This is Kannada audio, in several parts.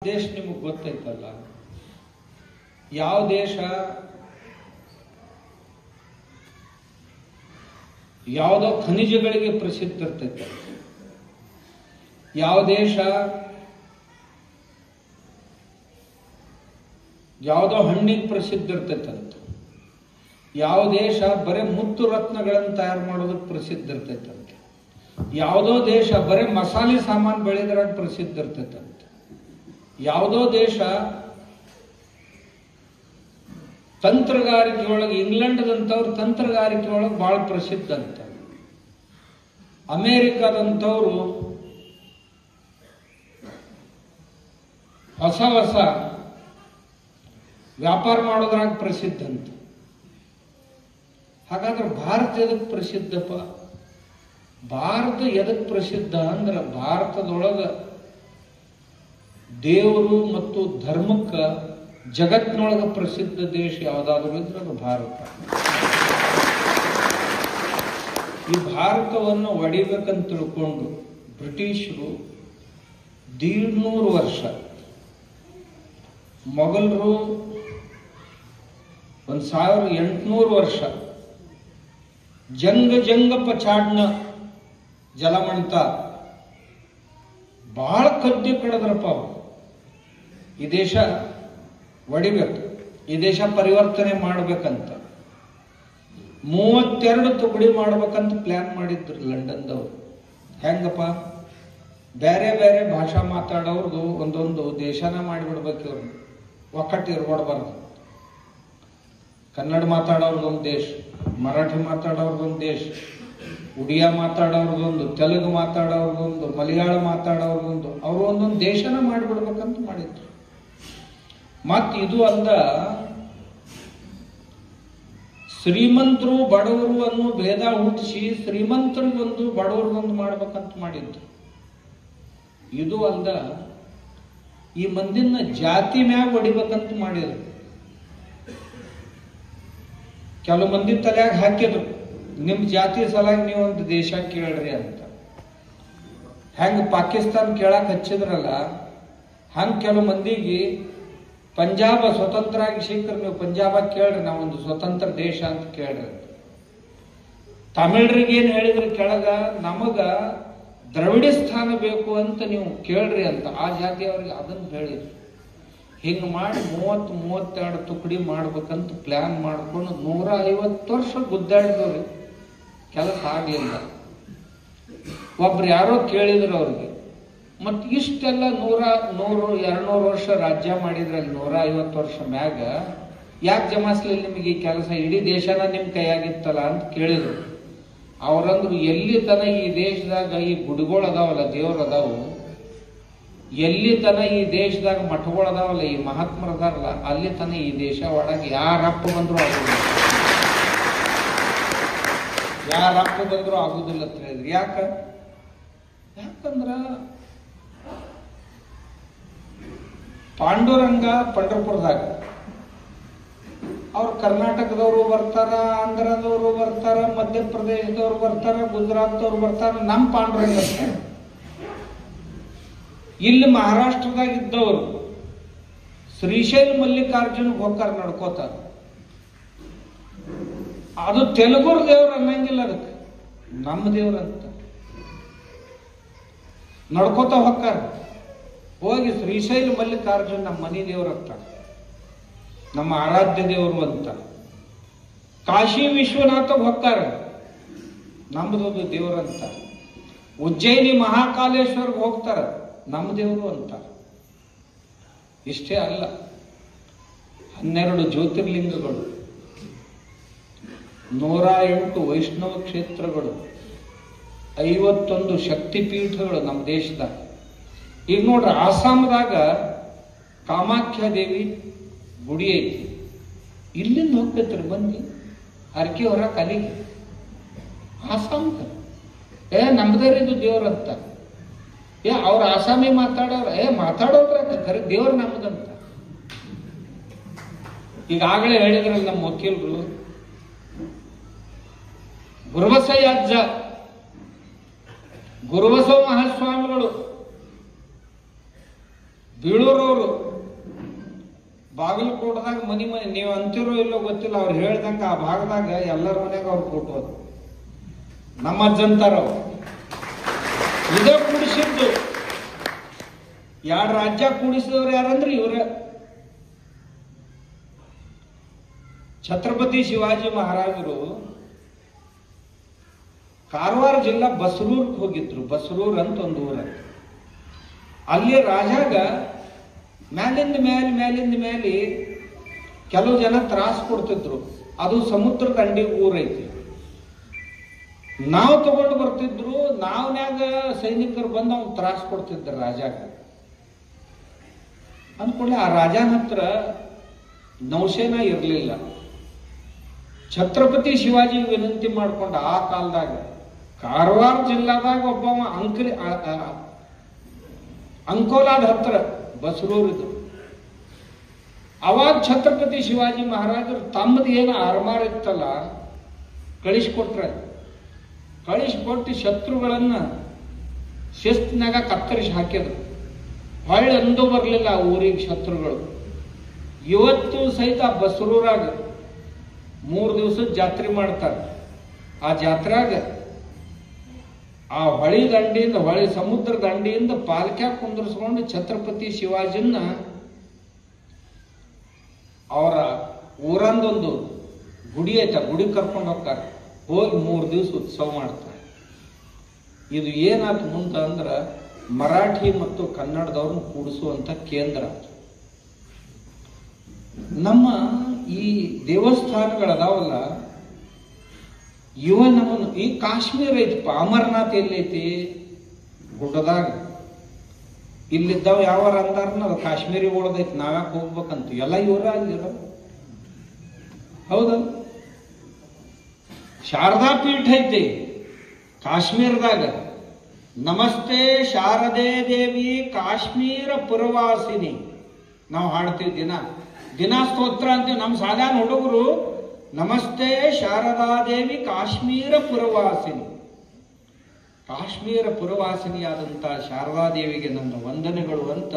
ದೇಶ ನಿಮಗೆ ಗೊತ್ತೈತಲ್ಲ, ಯಾವ ದೇಶ ಯಾವುದೋ ಖನಿಜಗಳಿಗೆ ಪ್ರಸಿದ್ಧ ಇರ್ತೈತೆ, ಯಾವ ದೇಶ ಯಾವುದೋ ಹಣ್ಣಿಗೆ ಪ್ರಸಿದ್ಧ ಇರ್ತೈತಂತ, ಯಾವ ದೇಶ ಬರೇ ಮುತ್ತು ರತ್ನಗಳನ್ನು ತಯಾರು ಮಾಡೋದಕ್ಕೆ ಪ್ರಸಿದ್ಧ ಇರ್ತೈತಂತೆ, ಯಾವುದೋ ದೇಶ ಬರೇ ಮಸಾಲೆ ಸಾಮಾನು ಬೆಳೆದ್ರಾಗ ಪ್ರಸಿದ್ಧ ಇರ್ತೈತಂತೆ, ಯಾವುದೋ ದೇಶ ತಂತ್ರಗಾರಿಕೆ ಒಳಗೆ ಇಂಗ್ಲೆಂಡ್ದಂಥವ್ರು ತಂತ್ರಗಾರಿಕೆ ಒಳಗೆ ಬಹಳ ಪ್ರಸಿದ್ಧ ಅಂತ, ಅಮೇರಿಕಾದಂಥವ್ರು ಹೊಸ ಹೊಸ ವ್ಯಾಪಾರ ಮಾಡೋದ್ರಾಗ ಪ್ರಸಿದ್ಧ ಅಂತ. ಹಾಗಾದ್ರೆ ಭಾರತ ಎದಕ್ಕೆ ಪ್ರಸಿದ್ಧಪ್ಪ? ಭಾರತ ಎದಕ್ಕೆ ಪ್ರಸಿದ್ಧ ಅಂದ್ರೆ ಭಾರತದೊಳಗ ದೇವರು ಮತ್ತು ಧರ್ಮಕ್ಕೆ ಜಗತ್ತಿನೊಳಗ ಪ್ರಸಿದ್ಧ ದೇಶ ಯಾವುದಾದ್ರೂ ಇದ್ರೆ ಅದು ಭಾರತ. ಈ ಭಾರತವನ್ನು ಒಡಿಬೇಕಂತ ತಿಳ್ಕೊಂಡು ಬ್ರಿಟಿಷರು 150 ವರ್ಷ, ಮೊಘಲರು 1800 ವರ್ಷ ಜಂಗ ಪಚಾಡ್ನ ಜಲಮಂತ ಬಹಳ ಕದ್ದಿ ಕಡದ್ರಪ್ಪ. ಈ ದೇಶ ಒಡಿಬೇಕು, ಈ ದೇಶ ಪರಿವರ್ತನೆ ಮಾಡ್ಬೇಕಂತ 32 ತುಕಡಿ ಮಾಡ್ಬೇಕಂತ ಪ್ಲಾನ್ ಮಾಡಿದ್ರು ಲಂಡನ್ದವ್ರು. ಹೆಂಗಪ್ಪ? ಬೇರೆ ಬೇರೆ ಭಾಷಾ ಮಾತಾಡೋರ್ದು ಒಂದೊಂದು ದೇಶನ ಮಾಡಿಬಿಡ್ಬೇಕು, ಇವ್ರು ಒಕ್ಕಟ್ಟು ಇರ್ಬಾರ್ದು. ಕನ್ನಡ ಮಾತಾಡೋರ್ದೊಂದು ದೇಶ, ಮರಾಠಿ ಮಾತಾಡೋರ್ದೊಂದು ದೇಶ, ಉಡಿಯಾ ಮಾತಾಡೋರ್ದೊಂದು, ತೆಲುಗು ಮಾತಾಡೋರ್ದೊಂದು, ಮಲಯಾಳ ಮಾತಾಡೋರ್ದೊಂದು, ಅವರು ಒಂದೊಂದು ದೇಶನ ಮಾಡಿಬಿಡ್ಬೇಕಂತ ಮಾಡಿದ್ರು. ಮತ್ ಇದು ಅಲ್ಲ, ಶ್ರೀಮಂತರು ಬಡವರು ಅನ್ನೋ ಭೇದ ಹುಟ್ಟಿಸಿ ಶ್ರೀಮಂತರಿಗೊಂದು ಬಡವರಿಗೊಂದು ಮಾಡ್ಬೇಕಂತ ಮಾಡಿದ್ರು. ಇದು ಅಲ್ಲ, ಈ ಮಂದಿನ ಜಾತಿ ಮ್ಯಾಗ ಹೊಡಿಬೇಕಂತ ಮಾಡಿದ್ರು. ಕೆಲವು ಮಂದಿ ತಲೆಯಾಗ ಹಾಕಿದ್ರು, ನಿಮ್ ಜಾತಿ ಸಲಾಗಿ ನೀವು ಒಂದು ದೇಶ ಕೇಳ್ರಿ ಅಂತ. ಹೆಂಗ ಪಾಕಿಸ್ತಾನ ಕೇಳಕ್ ಹಚ್ಚಿದ್ರಲ್ಲ, ಹಂಗ ಕೆಲವು ಮಂದಿಗೆ ಪಂಜಾಬ ಸ್ವತಂತ್ರ ಆಗಿ ಸಿಕ್ಕರೆ ನೀವು ಪಂಜಾಬ ಕೇಳ್ರಿ, ನಾವೊಂದು ಸ್ವತಂತ್ರ ದೇಶ ಅಂತ ಕೇಳ್ರಿ ಅಂತ. ತಮಿಳರಿಗೆ ಏನ್ ಹೇಳಿದ್ರು ಕೆಳಗ, ನಮಗ ದ್ರವಿಡಿಸ್ಥಾನ ಬೇಕು ಅಂತ ನೀವು ಕೇಳ್ರಿ ಅಂತ ಆ ಜಾತಿಯವ್ರಿಗೆ ಅದನ್ನು ಹೇಳಿದ್ರು. ಹಿಂಗ್ ಮಾಡಿ 30-32 ತುಕಡಿ ಮಾಡ್ಬೇಕಂತ ಪ್ಲಾನ್ ಮಾಡ್ಕೊಂಡು 150 ವರ್ಷ ಗುದ್ದಾಡಿದವ್ರಿ, ಕೆಲಸ ಆಗ್ಲಿಲ್ಲ. ಒಬ್ರು ಯಾರೋ ಕೇಳಿದ್ರು ಅವ್ರಿಗೆ, ಮತ್ ಇಷ್ಟೆಲ್ಲ 100-200 ವರ್ಷ ರಾಜ್ಯ ಮಾಡಿದ್ರಲ್ಲಿ 150 ವರ್ಷ ಮ್ಯಾಗ ಯಾಕೆ ಜಮಾಸ್ಲಿಲ್ಲ ನಿಮಗೆ ಈ ಕೆಲಸ? ಇಡೀ ದೇಶನ ನಿಮ್ ಕೈಯಾಗಿತ್ತಲ್ಲ ಅಂತ ಕೇಳಿದ್ರು. ಅವ್ರಂದ್ರು, ಎಲ್ಲಿ ತನ ಈ ದೇಶದಾಗ ಈ ಗುಡಿಗಳು ಅದಾವಲ್ಲ, ದೇವ್ರು ಅದಾವು, ಎಲ್ಲಿ ತನ ಈ ದೇಶದಾಗ ಮಠಗಳು ಅದಾವಲ್ಲ, ಈ ಮಹಾತ್ಮರು ಅದಾರಲ್ಲ, ಅಲ್ಲಿ ತನ ಈ ದೇಶ ಒಳಗೆ ಯಾರಪ್ಪ ಬಂದ್ರು ಆಗುದಿಲ್ಲ, ಯಾರಪ್ಪ ಬಂದ್ರು ಆಗುದಿಲ್ಲ ಅಂತ ಹೇಳಿದ್ರಿ. ಯಾಕಂದ್ರ ಪಾಂಡುರಂಗ ಪಂಡರಪುರದಾಗ ಅವ್ರು ಕರ್ನಾಟಕದವರು ಬರ್ತಾರ, ಆಂಧ್ರದವರು ಬರ್ತಾರ, ಮಧ್ಯಪ್ರದೇಶದವ್ರು ಬರ್ತಾರ, ಗುಜರಾತ್ದವ್ರು ಬರ್ತಾರ, ನಮ್ಮ ಪಾಂಡುರಂಗ. ಇಲ್ಲಿ ಮಹಾರಾಷ್ಟ್ರದಾಗ ಇದ್ದವರು ಶ್ರೀಶೈಲ ಮಲ್ಲಿಕಾರ್ಜುನ ಹೋಗ್ತಾರ ನಡ್ಕೋತಾರ. ಅದು ತೆಲುಗುರ್ ದೇವ್ರು ಅನ್ನಂಗಿಲ್ಲ, ಅದಕ್ಕೆ ನಮ್ಮ ದೇವ್ರಂತ ನಡ್ಕೋತ ಹೋಗ್ತಾರ. ಹೋಗಿ ಶ್ರೀಶೈಲ ಮಲ್ಲಿಕಾರ್ಜುನ ನಮ್ಮ ಮನಿ ದೇವ್ರಂತ, ನಮ್ಮ ಆರಾಧ್ಯ ದೇವರು ಅಂತ. ಕಾಶಿ ವಿಶ್ವನಾಥ ಹೋಗ್ತಾರ, ನಮ್ಮದೊಂದು ದೇವರಂತ. ಉಜ್ಜಯಿನಿ ಮಹಾಕಾಲೇಶ್ವರ್ಗೆ ಹೋಗ್ತಾರ, ನಮ್ಮ ದೇವರು ಅಂತ. ಇಷ್ಟೇ ಅಲ್ಲ, 12 ಜ್ಯೋತಿರ್ಲಿಂಗಗಳು, 108 ವೈಷ್ಣವ ಕ್ಷೇತ್ರಗಳು, 51 ಶಕ್ತಿಪೀಠಗಳು ನಮ್ಮ ದೇಶದಾಗ. ಈಗ ನೋಡ್ರಿ, ಆಸಾಮದಾಗ ಕಾಮಾಖ್ಯ ದೇವಿ ಗುಡಿ ಐತಿ, ಇಲ್ಲಿಂದ ಹೋಗ್ತೈತ್ರಿ ಬಂದು ಅರ್ಕಿ ಹೊರ ಕಲಿಗೆ ಆಸಾಮ್ಕ. ನಮ್ದರಿದು ದೇವ್ರಂತ. ಅವ್ರ ಆಸಾಮಿ ಮಾತಾಡೋರ ಮಾತಾಡೋದ್ರ ಖರೆ ದೇವ್ರ ನಮ್ದಂತ. ಈಗಾಗಲೇ ಹೇಳಿದ್ರಲ್ಲ ನಮ್ಮ ವಕೀಲರು, ಗುರುಬಸಯ್ಯ ಅಜ್ಜ, ಗುರುಬಸವ ಮಹಾಸ್ವಾಮಿಗಳು ಬೀಳೂರವರು ಬಾಗಲಕೋಟದಾಗ ಮನಿ ನೀವು ಅಂತಿರೋ ಇಲ್ಲೋ ಗೊತ್ತಿಲ್ಲ, ಅವ್ರು ಹೇಳ್ದಂಗ ಆ ಭಾಗದಾಗ ಎಲ್ಲರ ಮನೆಗ ಅವ್ರು ಕೂಟೋದು. ನಮ್ಮ ಅಜ್ಜಂತಾರ ಇದೇ ಕೂಡಿಸಿದ್ದು. ಎರಡು ರಾಜ್ಯ ಕೂಡಿಸಿದವ್ರು ಯಾರಂದ್ರೆ ಇವ್ರ ಛತ್ರಪತಿ ಶಿವಾಜಿ ಮಹಾರಾಜರು ಕಾರವಾರ ಜಿಲ್ಲಾ ಬಸರೂರ್ಗೆ ಹೋಗಿದ್ರು. ಬಸರೂರ್ ಅಂತ ಒಂದು ಊರ. ಅಲ್ಲಿ ರಾಜಾಗ ಮೇಲಿಂದ ಮೇಲೆ ಕೆಲವು ಜನ ತ್ರಾಸ ಕೊಡ್ತಿದ್ರು. ಅದು ಸಮುದ್ರ ದಂಡಿ ಊರೈತಿ. ನಾವು ತಗೊಂಡು ಬರ್ತಿದ್ರು. ನಾವ್ನ್ಯಾಗ ಸೈನಿಕರು ಬಂದು ಅವ್ನು ತ್ರಾಸ ಕೊಡ್ತಿದ್ರು ರಾಜಾಗ. ಅಂದ್ಕೊಳ್ಳಿ ಆ ರಾಜನ ಹತ್ರ ನೌಸೇನಾ ಇರಲಿಲ್ಲ. ಛತ್ರಪತಿ ಶಿವಾಜಿ ವಿನಂತಿ ಮಾಡ್ಕೊಂಡ ಆ ಕಾಲದಾಗ ಕಾರವಾರ ಜಿಲ್ಲಾದಾಗ ಒಬ್ಬವ ಅಂಕೋಲಾದ ಹತ್ರ ಬಸರೂರಿದು. ಅವಾಗ ಛತ್ರಪತಿ ಶಿವಾಜಿ ಮಹಾರಾಜರು ತಮ್ಮದು ಏನು ಆರ್ಮಾರ್ ಇತ್ತಲ್ಲ ಕಳಿಸ್ಕೊಟ್ಟು ಶತ್ರುಗಳನ್ನ ಶಿಸ್ತಿನಾಗ ಕತ್ತರಿಸಿ ಹಾಕಿದ್ರು. ಹೊಳ್ಳಿ ಅಂದು ಬರಲಿಲ್ಲ ಆ ಊರಿಗೆ ಶತ್ರುಗಳು. ಇವತ್ತು ಸಹಿತ ಬಸರೂರಾಗ 3 ದಿವಸದ ಜಾತ್ರೆ ಮಾಡ್ತಾರೆ. ಆ ಜಾತ್ರೆಯಾಗ ಆ ಹೊಳಿ ಸಮುದ್ರ ದಂಡಿಯಿಂದ ಪಾಲ್ಕ್ಯಾಗ ಕುಂದರ್ಸ್ಕೊಂಡು ಛತ್ರಪತಿ ಶಿವಾಜಿನ ಅವರ ಊರಂದೊಂದು ಗುಡಿ ಐತೆ, ಗುಡಿ ಕರ್ಕೊಂಡು ಹೋಗ್ತಾರೆ. ಹೋಗಿ 3 ದಿವಸ ಉತ್ಸವ ಮಾಡ್ತಾರೆ. ಇದು ಏನಾಯ್ತು ಮುಂದ ಅಂದ್ರ ಮರಾಠಿ ಮತ್ತು ಕನ್ನಡದವ್ರನ್ನ ಕೂಡಿಸುವಂತ ಕೇಂದ್ರ. ನಮ್ಮ ಈ ದೇವಸ್ಥಾನಗಳದಾವಲ್ಲ ಇವ ನಮ್ಮನ್ನು ಈ ಕಾಶ್ಮೀರ ಐತಪ್ಪ. ಅಮರನಾಥ್ ಎಲ್ಲೈತಿ? ಗುಡ್ಡದಾಗ. ಇಲ್ಲಿದ್ದಾವ ಯಾವಾರ ಅಂದಾರನ ಅದು ಕಾಶ್ಮೀರಿ ಒಳದೈತಿ, ನಾವ್ಯಾಕೆ ಹೋಗ್ಬೇಕಂತ. ಎಲ್ಲ ಇವರ ಅಲ್ಲಿರ. ಹೌದ? ಶಾರದಾ ಪೀಠ ಐತಿ ಕಾಶ್ಮೀರದಾಗ. ನಮಸ್ತೆ ಶಾರದೆ ದೇವಿ ಕಾಶ್ಮೀರ ಪುರವಾಸಿನಿ ನಾವು ಹಾಡ್ತೀವಿ. ದಿನ ಸ್ತೋತ್ರ ಅಂತೀವಿ. ನಮ್ಮ ಸಾಧಾರಣ ಹುಡುಗರು ನಮಸ್ತೆ ಶಾರದಾದೇವಿ ಕಾಶ್ಮೀರ ಪುರವಾಸಿನಿ. ಕಾಶ್ಮೀರ ಪುರವಾಸಿನಿಯಾದಂಥ ಶಾರದಾದೇವಿಗೆ ನನ್ನ ವಂದನೆಗಳು ಅಂತ.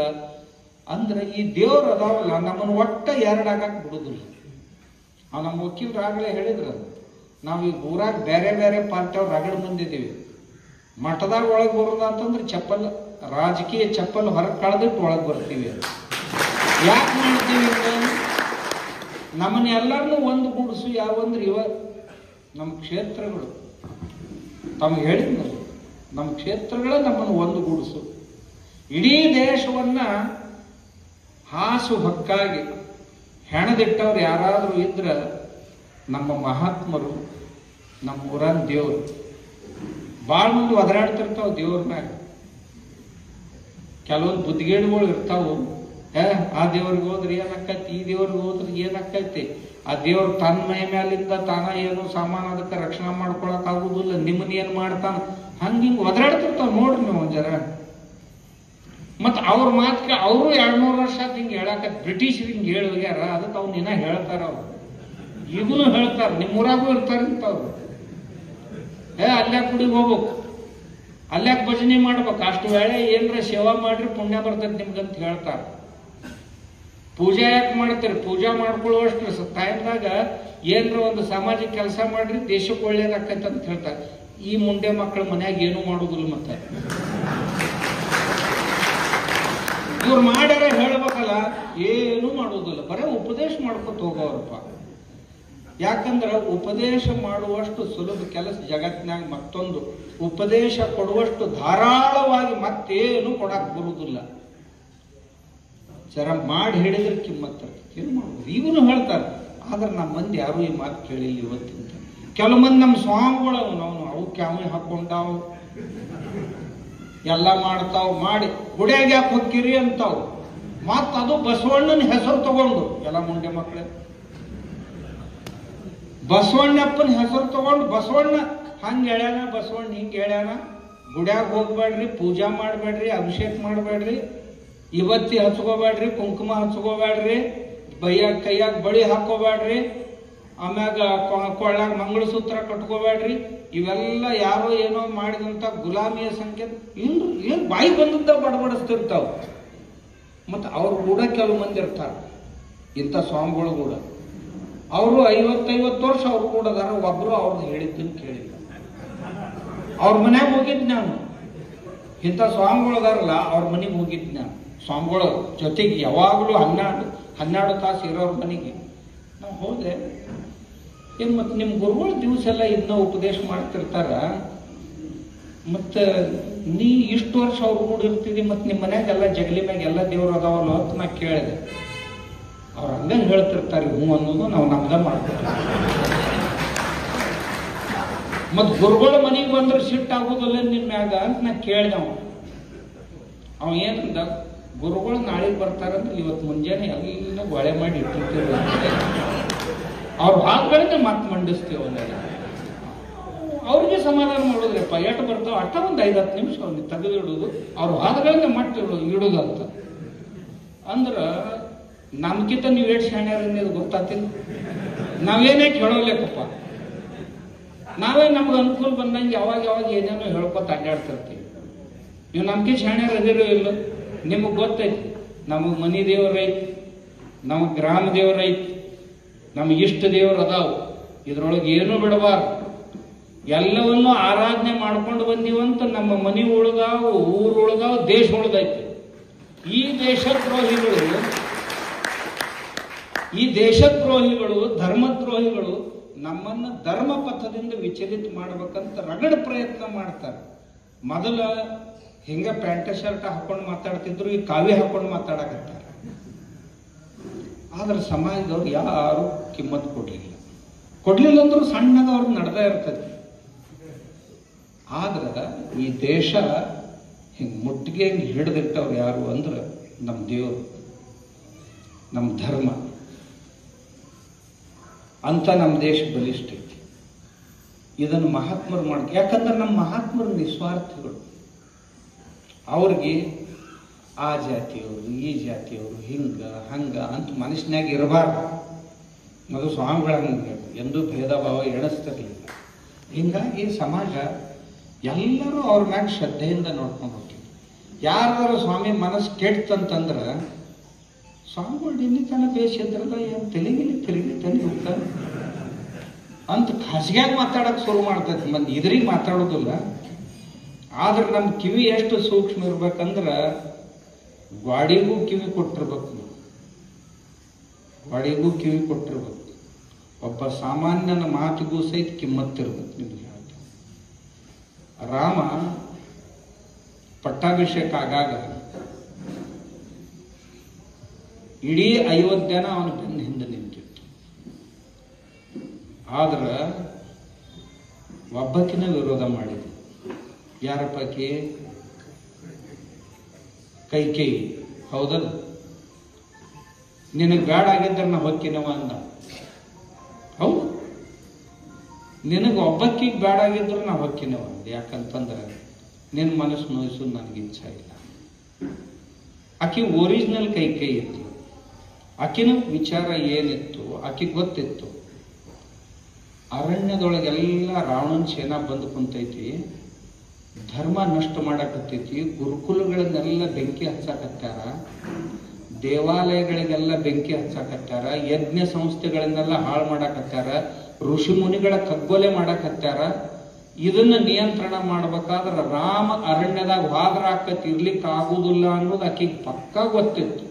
ಅಂದ್ರೆ ಈ ದೇವರು ಅದಾವಲ್ಲ ನಮ್ಮನ್ನು ಒಟ್ಟ ಎರಡಾಗಕ್ಕೆ ಬಿಡುದಿಲ್ಲ. ನಮ್ಮ ವಕೀಲರು ಆಗಲೇ ಹೇಳಿದ್ರು, ನಾವು ಈಗ ಊರಾಗ ಬೇರೆ ಬೇರೆ ಪಾರ್ಟಿಯವ್ರು ರಗಡ್ ಬಂದಿದ್ದೀವಿ. ಮಠದಾಗ ಒಳಗೆ ಬರೋದ ಅಂತಂದ್ರೆ ಚಪ್ಪಲ್, ರಾಜಕೀಯ ಚಪ್ಪಲ್ ಹೊರಗೆ ಕಳೆದಿಟ್ಟು ಒಳಗೆ ಬರ್ತೀವಿ. ಯಾಕೆ ಮಾಡ್ತೀವಿ? ನಮ್ಮನ್ನ ಎಲ್ಲರನ್ನೂ ಒಂದು ಗೂಡಿಸು ಯಾವಂದ್ರೆ ನಮ್ಮ ಕ್ಷೇತ್ರಗಳು. ತಮಗೆ ಹೇಳಿದ್ನಲ್ಲ, ನಮ್ಮ ಕ್ಷೇತ್ರಗಳೇ ನಮ್ಮನ್ನು ಒಂದು ಗೂಡಿಸು. ಇಡೀ ದೇಶವನ್ನ ಹಾಸು ಹಕ್ಕಾಗಿ ಹೆಣದಿಟ್ಟವ್ರು ಯಾರಾದರೂ ಇದ್ರೆ ನಮ್ಮ ಮಹಾತ್ಮರು, ನಮ್ಮ ಊರನ್ ದೇವರು. ಭಾಳ ಮಂದಿ ಒದರಾಡ್ತಿರ್ತಾವ ದೇವ್ರ ಮ್ಯಾಗ. ಕೆಲವೊಂದು ಬುದ್ಧಿಗೇಡುಗಳು ಇರ್ತಾವು. ಆ ದೇವ್ರಿಗೆ ಹೋದ್ರೆ ಏನಾಕೈತಿ, ಈ ದೇವ್ರಿಗೆ ಹೋದ್ರೆ ಏನಾಕೈತಿ. ಆ ದೇವ್ರು ತನ್ನ ಮೈ ಮ್ಯಾಲಿಂದ ತಾನ ಏನು ಸಾಮಾನು ಅದಕ್ಕೆ ರಕ್ಷಣೆ ಮಾಡ್ಕೊಳಕ್ ಆಗುದಿಲ್ಲ, ನಿಮ್ಮನ್ನ ಏನ್ ಮಾಡ್ತಾನ, ಹಿಂಗ್ ಒದರಾಡ್ತಿರ್ತಾವ. ನೋಡ್ರಿ ನೀವು ಒಂದ್ ಜರ. ಮತ್ ಅವ್ರ ಮಾತ್ಕ ಅವರು 200 ವರ್ಷ ಹಿಂಗ್ ಹೇಳಕ ಬ್ರಿಟಿಷ್ ಹಿಂಗ್ ಹೇಳಿ ಹೋಗ್ಯಾರ. ಅದಕ್ಕೆ ಅವ್ನ ಇನ್ನ ಹೇಳ್ತಾರ. ಅವ್ರು ಈಗೂನು ಹೇಳ್ತಾರ. ನಿಮ್ಮೂರಾಗೂ ಇರ್ತಾರಂತವ್ರು. ಅಲ್ಯಾಕ ಗುಡಿಗೆ ಹೋಗ್ಬೇಕು, ಅಲ್ಯಾಕ ಭಜನೆ ಮಾಡ್ಬೇಕು, ಅಷ್ಟು ವೇಳೆ ಏನ್ರ ಸೇವಾ ಮಾಡ್ರಿ ಪುಣ್ಯ ಬರ್ತೈತಿ ನಿಮ್ಗಂತ ಹೇಳ್ತಾರ. ಪೂಜಾ ಯಾಕೆ ಮಾಡ್ತೀರಿ? ಪೂಜಾ ಮಾಡ್ಕೊಳ್ಳುವಷ್ಟು ಟೈಮ್ದಾಗ ಏನ್ರ ಒಂದು ಸಾಮಾಜಿಕ ಕೆಲಸ ಮಾಡ್ರಿ, ದೇಶಕ್ಕೆ ಒಳ್ಳೇದಾಕೈತೆ ಅಂತ ಹೇಳ್ತಾರೆ. ಈ ಮುಂಡೆ ಮಕ್ಕಳ ಮನ್ಯಾಗ ಏನು ಮಾಡುದಿಲ್ಲ. ಮತ್ತೆ ಇವ್ರು ಮಾಡ್ಯಾರ ಹೇಳ್ಬೇಕಲ್ಲ, ಏನು ಮಾಡುವುದಿಲ್ಲ. ಬರೇ ಉಪದೇಶ ಮಾಡ್ಕೊತ ಹೋಗೋರಪ್ಪ. ಯಾಕಂದ್ರೆ ಉಪದೇಶ ಮಾಡುವಷ್ಟು ಸುಲಭ ಕೆಲಸ ಜಗತ್ತಿನಾಗ ಮತ್ತೊಂದು. ಉಪದೇಶ ಕೊಡುವಷ್ಟು ಧಾರಾಳವಾಗಿ ಮತ್ತೇನು ಕೊಡಕ್ ಬರುವುದಿಲ್ಲ. ಜರ ಮಾಡಿ ಹೇಳಿದ್ರೆ ಕಿಮ್ಮತ್ತ ಏನು ಮಾಡುದು. ಈಗೂನು ಹೇಳ್ತಾರೆ. ಆದ್ರೆ ನಮ್ಮ ಮಂದಿ ಯಾರು ಈ ಮಾತು ಕೇಳಿಲ್ಲ ಇವತ್ತಿಂದ. ಕೆಲವು ಮಂದಿ ನಮ್ಮ ಸ್ವಾಮಿಗಳು ಅವು ಕ್ಯಾಮೆ ಹಾಕೊಂಡಾವ್, ಎಲ್ಲ ಮಾಡ್ತಾವ್. ಮಾಡಿ ಗುಡಿಯಾಗ ಯಾಕೆ ಹೊಕ್ಕಿರಿ ಅಂತಾವ್. ಮತ್ತ ಅದು ಬಸವಣ್ಣನ ಹೆಸರು ತಗೊಂಡು ಎಲ್ಲ ಮುಂಡೆ ಮಕ್ಕಳೇ ಬಸವಣ್ಣಪ್ಪನ ಹೆಸರು ತಗೊಂಡು ಬಸವಣ್ಣ ಹಂಗ ಹೇಳ್ಯಾನ, ಬಸವಣ್ಣ ಹಿಂಗ ಹೇಳ್ಯಾನ, ಗುಡ್ಯಾಗ ಹೋಗ್ಬೇಡ್ರಿ, ಪೂಜಾ ಮಾಡ್ಬೇಡ್ರಿ, ಅಭಿಷೇಕ ಮಾಡ್ಬೇಡ್ರಿ, ಇವತ್ತಿ ಹಚ್ಕೋಬೇಡ್ರಿ, ಕುಂಕುಮ ಹಚ್ಕೋಬೇಡ್ರಿ, ಕೈಯಾಗ ಬಳಿ ಹಾಕೋಬೇಡ್ರಿ, ಆಮ್ಯಾಗ ಕೊಳ್ಳಾಗ ಮಂಗಳಸೂತ್ರ ಕಟ್ಕೋಬೇಡ್ರಿ. ಇವೆಲ್ಲ ಯಾರೋ ಏನೋ ಮಾಡಿದಂತ ಗುಲಾಮಿಯ ಸಂಕೇತ. ಏನ್ ಬಾಯಿ ಬಂದದ್ದ ಬಡಬಡಿಸ್ತಿರ್ತಾವ. ಮತ್ತು ಅವ್ರು ಕೂಡ ಕೆಲವು ಮಂದಿ ಇರ್ತಾರೆ ಇಂಥ ಸ್ವಾಮಿಗಳು ಕೂಡ. ಅವರು 50 ವರ್ಷ ಅವ್ರು ಕೂಡ ಅದಾರ, ಒಬ್ರು ಅವ್ರದ್ದು ಹೇಳಿದ್ದನ್ನು ಕೇಳಿಲ್ಲ. ಅವ್ರ ಮನ್ಯಾಗ ಹೋಗಿದ್ ನಾನು, ಇಂಥ ಸ್ವಾಮಿಗಳು ಅದಾರಲ್ಲ ಅವ್ರ ಮನೆಗೆ ಹೋಗಿದ್ ನಾನು. ಸ್ವಾಮಿಗಳ ಜೊತೆಗೆ ಯಾವಾಗಲೂ 12 ತಾಸು ಇರೋರ ಮನೆಗೆ ನಾವು ಹೋದೆ. ಏನು ಮತ್ತು ನಿಮ್ಮ ಗುರುಗಳು ದಿವಸ ಎಲ್ಲ ಇದನ್ನ ಉಪದೇಶ ಮಾಡ್ತಿರ್ತಾರ, ಮತ್ತು ನೀ ಇಷ್ಟು ವರ್ಷ ಅವ್ರು ಕೂಡ ಇರ್ತಿದ್ದಿ, ಮತ್ತು ನಿಮ್ಮ ಮನ್ಯಾಗೆಲ್ಲ ಜಗಲಿ ಮ್ಯಾಗ ಎಲ್ಲ ದೇವ್ರು ಅದಾವಲ್ಲ ಅಂತ ನಾ ಕೇಳಿದೆ. ಅವ್ರು ಹಂಗೆ ಹೇಳ್ತಿರ್ತಾರೆ ಹ್ಞೂ ಅನ್ನೋದು ನಾವು ನಮ್ದ ಮಾಡ್ತೀವಿ. ಮತ್ತು ಗುರುಗಳ ಮನೆಗೆ ಬಂದ್ರೆ ಸಿಟ್ಟಾಗೋದಲ್ಲ ನಿಮ್ಮ ಮ್ಯಾಗ ಅಂತ ನಾ ಕೇಳಿದೆ. ಅವ ಏನಂದ, ಗುರುಗಳು ನಾಳೆಗೆ ಬರ್ತಾರಂದ್ರೆ ಇವತ್ತು ಮುಂಜಾನೆ ಎಲ್ಲ ಒಳೆ ಮಾಡಿ ಇಟ್ಟಿರ್ತೀವಿ, ಅವ್ರ ಭಾಗಗಳನ್ನ ಮತ್ತೆ ಮಂಡಿಸ್ತೀವಿ. ಅವ್ರಿಗೆ ಸಮಾಧಾನ ಮಾಡೋದ್ರಪ್ಪ, ಎಷ್ಟು ಬರ್ತಾವ ಅಷ್ಟ ಒಂದು 5-10 ನಿಮಿಷ ಅವ್ರಿಗೆ ತೆಗೆದು ಇಡೋದು, ಅವ್ರ ಭಾಗಗಳನ್ನ ಮಟ್ಟ ಇಡೋದು ಅಂತ ಅಂದ್ರೆ ನಮ್ಗಿಂತ ನೀವು ಎಷ್ಟು ಶಾಣ್ಯಾರ ಗೊತ್ತಾಗ್ತಿಲ್ಲ. ನಾವೇನೇ ಕೇಳೋಲೇಕಪ್ಪ, ನಾವೇ ನಮ್ಗೆ ಅನುಕೂಲ ಬಂದಂಗೆ ಯಾವಾಗ ಏನೇನೋ ಹೇಳ್ಕೊತ ಅಡ್ಡಾಡ್ತಿರ್ತೀವಿ. ನೀವು ನಮ್ಗೆ ಶಾಣ್ಯಾರ ಅದಿರೋ ಇಲ್ಲ, ನಿಮಗೆ ಗೊತ್ತೈತಿ. ನಮಗೆ ಮನಿ ದೇವ್ರೈತಿ, ನಮಗೆ ಗ್ರಾಮ ದೇವ್ರೈತಿ, ನಮಗೆ ಇಷ್ಟ ದೇವ್ರು ಅದಾವು. ಇದ್ರೊಳಗೆ ಏನೂ ಬಿಡಬಾರ್ದು, ಎಲ್ಲವನ್ನೂ ಆರಾಧನೆ ಮಾಡ್ಕೊಂಡು ಬಂದೀವಂತ ನಮ್ಮ ಮನೆ ಉಳ್ದಾವು, ಊರು ಉಳ್ದಾವು, ದೇಶ ಉಳ್ದೈತಿ. ಈ ದೇಶದ್ರೋಹಿಗಳು ಧರ್ಮದ್ರೋಹಿಗಳು ನಮ್ಮನ್ನ ಧರ್ಮ ಪಥದಿಂದ ವಿಚಲಿತ ಮಾಡ್ಬೇಕಂತ ರಗಡ ಪ್ರಯತ್ನ ಮಾಡ್ತಾರೆ. ಮೊದಲ ಹಿಂಗ ಪ್ಯಾಂಟ್ ಶರ್ಟ್ ಹಾಕೊಂಡು ಮಾತಾಡ್ತಿದ್ರು, ಈ ಕಾವಿ ಹಾಕೊಂಡು ಮಾತಾಡಕತ್ತಾರೆ. ಆದ್ರೆ ಸಮಾಜದವ್ರು ಯಾರು ಕಿಮ್ಮತ್ ಕೊಡ್ಲಿಲ್ಲ ಅಂದ್ರೂ ಸಣ್ಣಗ ಅವ್ರಿಗೆ ನಡ್ದಾ ಇರ್ತದೆ. ಆದ್ರೆ ಈ ದೇಶ ಹಿಂಗ್ ಮುಟ್ಟಿಗೆ ಹಿಡಿದಿಟ್ಟವ್ರು ಯಾರು ಅಂದ್ರೆ ನಮ್ಮ ದೇವರು, ನಮ್ಮ ಧರ್ಮ ಅಂತ ನಮ್ಮ ದೇಶ ಬಲಿಷ್ಠ ಐತಿ. ಇದನ್ನು ಮಹಾತ್ಮರು ಮಾಡ್ತಾರೆ. ಯಾಕಂದ್ರೆ ನಮ್ಮ ಮಹಾತ್ಮರು ನಿಸ್ವಾರ್ಥಿಗಳು. ಅವ್ರಿಗೆ ಆ ಜಾತಿಯವರು ಈ ಜಾತಿಯವರು ಹಿಂಗ ಹಂಗ ಅಂತ ಮನಸ್ಸಿನಾಗ ಇರಬಾರ್ದು. ಅದು ಸ್ವಾಮಿಗಳ ಹಂಗೆ ಎಂದೂ ಭೇದ ಭಾವ ಎಣಿಸ್ತಿರ್ಲಿಲ್ಲ. ಹಿಂಗಾಗಿ ಸಮಾಜ ಎಲ್ಲರೂ ಅವ್ರ ಮ್ಯಾಗ ಶ್ರದ್ಧೆಯಿಂದ ನೋಡ್ಕೊಂಡು ಹೋಗ್ತೀವಿ. ಯಾರಾದ್ರೂ ಸ್ವಾಮಿ ಮನಸ್ಸು ಕೆಡ್ತಂತಂದ್ರೆ ಸ್ವಾಮಿಗಳು ಇಲ್ಲಿ ತನ ಬೇಸಿದ್ರಲ್ಲ, ಏನು ತೆಲಿಗಿಲಿ ಹೋಗ್ತಾರೆ ಅಂತ ಖಾಸಗಿಯಾಗಿ ಮಾತಾಡಕ್ಕೆ ಶುರು ಮಾಡ್ತೈತಿ ಮಂದಿ. ಇದ್ರಿಗೆ ಮಾತಾಡೋದಿಲ್ಲ. ಆದ್ರೆ ನಮ್ಮ ಕಿವಿ ಎಷ್ಟು ಸೂಕ್ಷ್ಮ ಇರ್ಬೇಕಂದ್ರೆ ಗಾಡಿಗೂ ಕಿವಿ ಕೊಟ್ಟಿರ್ಬೇಕು, ಗಾಡಿಗೂ ಕಿವಿ ಕೊಟ್ಟಿರ್ಬೇಕು. ಒಬ್ಬ ಸಾಮಾನ್ಯನ ಮಾತಿಗೂ ಸಹಿತ ಕಿಮ್ಮತ್ತಿರ್ಬೇಕು. ನಿಮ್ಗೆ ಹೇಳ್ತೀನಿ, ರಾಮ ಪಟ್ಟಾಭಿಷೇಕ ಆಗಾಗ ಇಡೀ ಅಯೋಧ್ಯೆನ ಅವನ ಬೆನ್ನ ಹಿಂದೆ ನಿಂತಿತ್ತು. ಆದ್ರೆ ಒಬ್ಬಕಿನ ವಿರೋಧ ಮಾಡಿದ್ರು. ಯಾರ ಪೈಕಿ? ಕೈಕೇಯಿ. ಹೌದಲ್ಲ? ನಿನಗೆ ಬೇಡ ಆಗಿದ್ರೆ ನಾ ಹೊಕ್ಕಿನವ ಅಂದ. ಹೌದು, ನಿನಗೆ ಒಬ್ಬಕ್ಕಿಗೆ ಬೇಡ ಆಗಿದ್ರು ನಾ ಹೊಕ್ಕಿನವ ಅಂದ. ಯಾಕಂತಂದ್ರೆ ನಿನ್ನ ಮನಸ್ಸು ನೋಯಿಸೋದು ನನಗೆ ಇಚ್ಛಾ ಇಲ್ಲ. ಆಕೆ ಒರಿಜಿನಲ್ ಕೈಕೇಯಿ ಇತ್ತು. ಆಕಿನ ವಿಚಾರ ಏನಿತ್ತು ಆಕಿಗೆ ಗೊತ್ತಿತ್ತು. ಅರಣ್ಯದೊಳಗೆಲ್ಲ ರಾವಣನ ಸೇನಾ ಬಂದು ಕುಂತೈತಿ, ಧರ್ಮ ನಷ್ಟ ಮಾಡಕತ್ತೈತಿ, ಗುರುಕುಲಗಳನ್ನೆಲ್ಲ ಬೆಂಕಿ ಹಚ್ಚಾಕತ್ತಾರ, ದೇವಾಲಯಗಳಿಗೆಲ್ಲ ಬೆಂಕಿ ಹಚ್ಚಾಕತ್ತಾರ, ಯಜ್ಞ ಸಂಸ್ಥೆಗಳನ್ನೆಲ್ಲ ಹಾಳು ಮಾಡಾಕತ್ತಾರ, ಋಷಿ ಮುನಿಗಳ ಕಗ್ಗೊಲೆ ಮಾಡಾಕತ್ತಾರ. ಇದನ್ನ ನಿಯಂತ್ರಣ ಮಾಡ್ಬೇಕಾದ್ರೆ ರಾಮ ಅರಣ್ಯದಾಗ ಹೋದ್ರ ಆಕತಿ, ಇರ್ಲಿಕ್ಕೆ ಆಗುದಿಲ್ಲ ಅನ್ನೋದು ಆಕಿಗೆ ಪಕ್ಕಾ ಗೊತ್ತಿತ್ತು.